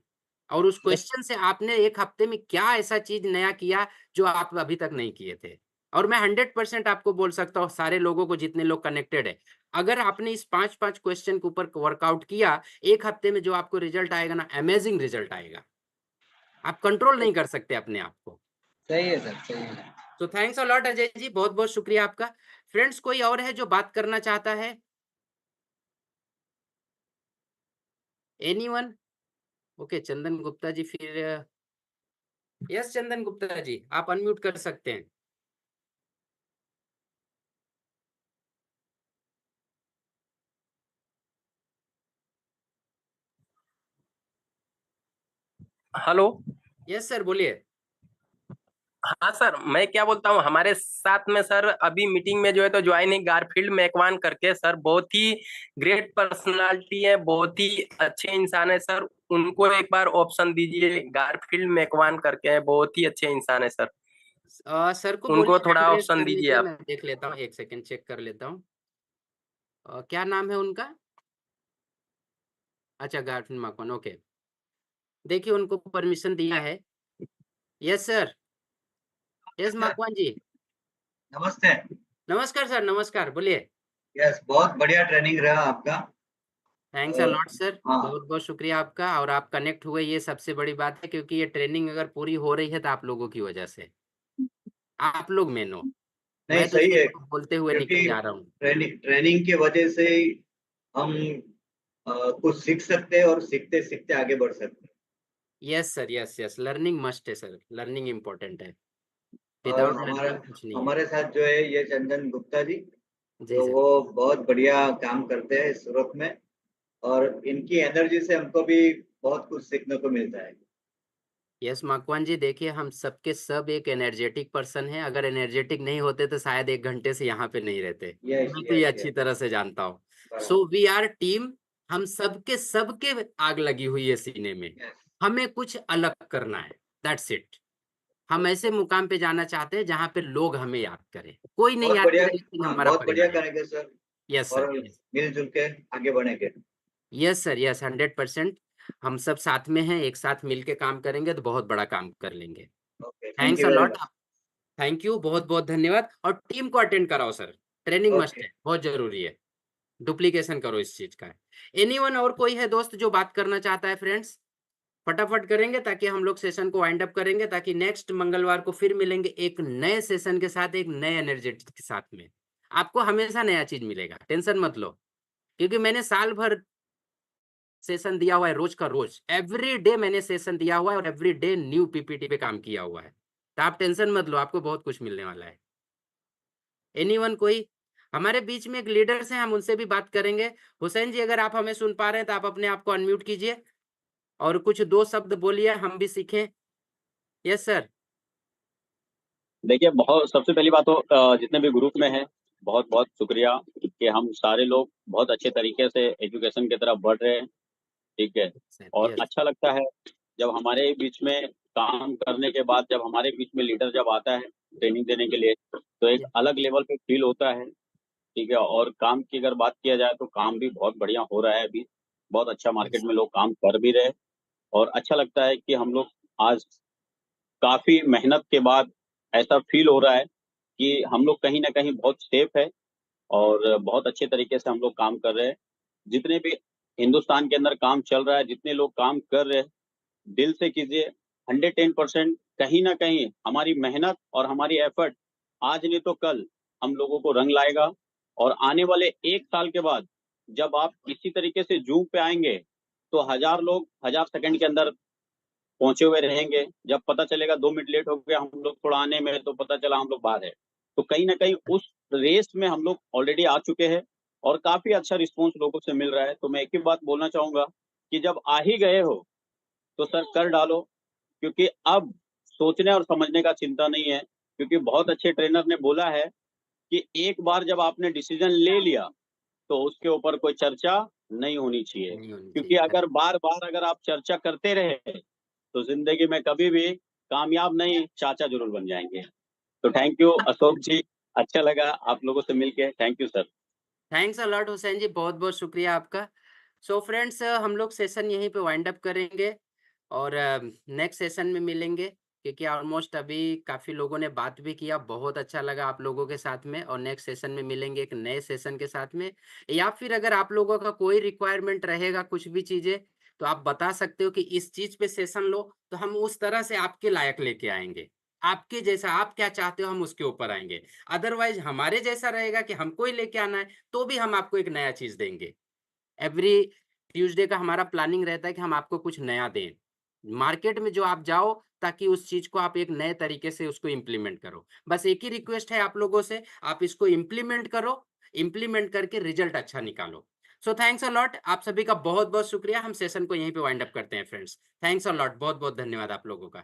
और उस क्वेश्चन से आपने 1 हफ्ते में क्या ऐसा चीज नया किया जो आप अभी तक नहीं किए थे। और मैं 100% आपको बोल सकता हूँ, सारे लोगों को, जितने लोग कनेक्टेड है, अगर आपने इस 5 क्वेश्चन के ऊपर वर्कआउट किया 1 हफ्ते में, जो आपको रिजल्ट आएगा ना, अमेजिंग रिजल्ट आएगा। आप कंट्रोल नहीं कर सकते अपने आप को। सही है सर, सही है। तो thanks a lot Ajay ji, बहुत बहुत शुक्रिया आपका। फ्रेंड्स, कोई और है जो बात करना चाहता है? एनीवन? ओके, चंदन गुप्ता जी, फिर यस चंदन गुप्ता जी, आप अनम्यूट कर सकते हैं। हेलो। यस सर, बोलिए। हाँ सर, मैं क्या बोलता हूँ, हमारे साथ में सर अभी मीटिंग में जो है तो ज्वाइन गारफील्ड मैकवान करके सर, बहुत ही ग्रेट पर्सनालिटी है, बहुत ही अच्छे इंसान है सर। उनको एक बार ऑप्शन दीजिए, गारफील्ड मैकवान करके है, बहुत ही अच्छे इंसान है सर। सर को उनको बोलिए थोड़ा हैंड रेज ऑप्शन करने दीजिए के लिए, आप। मैं देख लेता हूँ, 1 सेकंड चेक कर लेता हूँ। क्या नाम है उनका? अच्छा, गार्फिन माकन, ओके। देखिए, उनको परमिशन दिया है। यस सर, यस माकवान जी। नमस्ते। नमस्कार सर, नमस्कार, बोलिए। यस, बहुत बढ़िया ट्रेनिंग रहा आपका। थैंक्स अ लॉट सर, हाँ, बहुत बहुत शुक्रिया आपका। और आप कनेक्ट हुए, ये सबसे बड़ी बात है, क्योंकि ये ट्रेनिंग अगर पूरी हो रही है तो आप लोगों की वजह से। आप लोग मेन हो, नहीं मैं तो सही है, सिर्फ बोलते हुए निकल क्योंकि जा रहा हूँ। ट्रेनिंग की वजह से ही हम कुछ सीख सकते हैं और सीखते सीखते आगे बढ़ सकते हैं। Yes sir, yes yes, learning must है सर, लर्निंग इम्पोर्टेंट है। और विदाउट हमारा लर्निंग कुछ नहीं है। हमारे साथ जो है ये चंदन गुप्ता जी, जी जो सर। वो बहुत बढ़िया काम करते हैं सूरत में, और इनकी एनर्जी से हमको भी बहुत कुछ सीखने को मिलता है। यस माकवान जी, देखिए, हम सबके सब एक एनर्जेटिक पर्सन हैं। अगर एनर्जेटिक नहीं होते तो शायद 1 घंटे से यहाँ पे नहीं रहते। यस मैं तो ये यस अच्छी यस, तरह से जानता हूँ। बराबर। So we are team. हम सबके सबके आग लगी हुई है सीने में। यस, हमें कुछ अलग करना है, दैट्स इट। हम ऐसे मुकाम पे जाना चाहते हैं जहाँ पे लोग हमें याद करें। कोई नहीं बहुत याद बढ़िया। करे, लेकिन हाँ, हमारा बहुत बढ़िया परिवार याद। करेंगे सर, यस और सर। मिलजुल के आगे बढ़ेंगे। Yes sir, yes 100%। हम सब साथ में हैं, एक साथ मिलके काम करेंगे तो बहुत बड़ा काम कर लेंगे। Okay, thank thanks you a very lot. Much. Thank you, बहुत बहुत धन्यवाद। और टीम को अटेंड कराओ सर, ट्रेनिंग मस्ट ओके। है, बहुत जरूरी है। डुप्लीकेशन करो इस चीज का। एनीवन और कोई है दोस्त जो बात करना चाहता है? फ्रेंड्स, फटाफट करेंगे ताकि हम लोग सेशन को वाइंड अप करेंगे, ताकि नेक्स्ट मंगलवार को फिर मिलेंगे एक नए सेशन के साथ, एक नए एनर्जेटिक के साथ में। आपको हमेशा नया चीज मिलेगा, टेंशन मत लो, क्योंकि मैंने साल भर सेशन दिया हुआ है, रोज का रोज, एवरी डे मैंने सेशन दिया हुआ है, और एवरी डे न्यू पीपीटी पे काम किया हुआ है। तो आप टेंशन मत लो, आपको बहुत कुछ मिलने वाला है। एनीवन कोई? हमारे बीच में एक लीडर्स हैं, हम उनसे भी बात करेंगे। हुसैन जी, अगर आप हमें सुन पा रहे हैं तो आप अपने आप को अनम्यूट कीजिए और कुछ 2 शब्द बोलिए, हम भी सीखें। Yes sir. देखिए, बहुत सबसे पहली बात तो जितने भी ग्रुप में हैं, बहुत बहुत शुक्रिया कि हम सारे लोग बहुत अच्छे तरीके से एजुकेशन की तरफ बढ़ रहे हैं। ठीक है। सर और यस। अच्छा लगता है जब हमारे बीच में काम करने के बाद जब हमारे बीच में लीडर जब आता है ट्रेनिंग देने के लिए, तो एक अलग लेवल पे फील होता है। ठीक है। और काम की अगर बात किया जाए तो काम भी बहुत बढ़िया हो रहा है अभी, बहुत अच्छा मार्केट में लोग काम कर भी रहे हैं। और अच्छा लगता है कि हम लोग आज काफ़ी मेहनत के बाद ऐसा फ़ील हो रहा है कि हम लोग कहीं न कहीं बहुत सेफ है और बहुत अच्छे तरीके से हम लोग काम कर रहे हैं। जितने भी हिंदुस्तान के अंदर काम चल रहा है, जितने लोग काम कर रहे हैं, दिल से कीजिए। 110% कहीं न कहीं हमारी मेहनत और हमारी एफ़र्ट आज नहीं तो कल हम लोगों को रंग लाएगा। और आने वाले 1 साल के बाद जब आप इसी तरीके से जूम पे आएँगे, तो हज़ार लोग हज़ार सेकंड के अंदर पहुँचे हुए रहेंगे। जब पता चलेगा 2 मिनट लेट हो गया हम लोग थोड़ा आने में, तो पता चला हम लोग बाहर है। तो कहीं न कहीं उस रेस में हम लोग ऑलरेडी आ चुके हैं और काफ़ी अच्छा रिस्पॉन्स लोगों से मिल रहा है। तो मैं एक ही बात बोलना चाहूँगा कि जब आ ही गए हो, तो सर कर डालो, क्योंकि अब सोचने और समझने का चिंता नहीं है। क्योंकि बहुत अच्छे ट्रेनर ने बोला है कि एक बार जब आपने डिसीज़न ले लिया, तो उसके ऊपर कोई चर्चा नहीं होनी चाहिए। नहीं होनी क्योंकि चाहिए। अगर बार-बार अगर आप चर्चा करते रहे तो जिंदगी में कभी भी कामयाब नहीं, चाचा जरूर बन जाएंगे। तो थैंक यू अशोक जी, अच्छा लगा आप लोगों से मिलके। Thank you sir. Thanks a lot Hussain ji, बहुत बहुत शुक्रिया आपका। सो फ्रेंड्स, हम लोग सेशन यहीं पे वाइंड अप करेंगे और नेक्स्ट सेशन में मिलेंगे, क्योंकि ऑलमोस्ट अभी काफ़ी लोगों ने बात भी किया, बहुत अच्छा लगा आप लोगों के साथ में। और नेक्स्ट सेशन में मिलेंगे एक नए सेशन के साथ में। या फिर अगर आप लोगों का कोई रिक्वायरमेंट रहेगा, कुछ भी चीज़ें, तो आप बता सकते हो कि इस चीज़ पे सेशन लो, तो हम उस तरह से आपके लायक लेके आएंगे। आपके जैसा आप क्या चाहते हो हम उसके ऊपर आएंगे। अदरवाइज हमारे जैसा रहेगा कि हमको ही लेके आना है, तो भी हम आपको एक नया चीज़ देंगे। एवरी ट्यूसडे का हमारा प्लानिंग रहता है कि हम आपको कुछ नया दें। मार्केट में जो आप जाओ, ताकि उस चीज़ को आप एक नए तरीके से उसको इम्प्लीमेंट करो। बस एक ही रिक्वेस्ट है आप लोगों से, आप इसको इम्प्लीमेंट करो, इम्प्लीमेंट करके रिजल्ट अच्छा निकालो। सो थैंक्स अ लॉट, आप सभी का बहुत-बहुत शुक्रिया। हम सेशन को यहीं पे वाइंड अप करते हैं फ्रेंड्स। थैंक्स अ लॉट, बहुत-बहुत धन्यवाद आप लोगों का।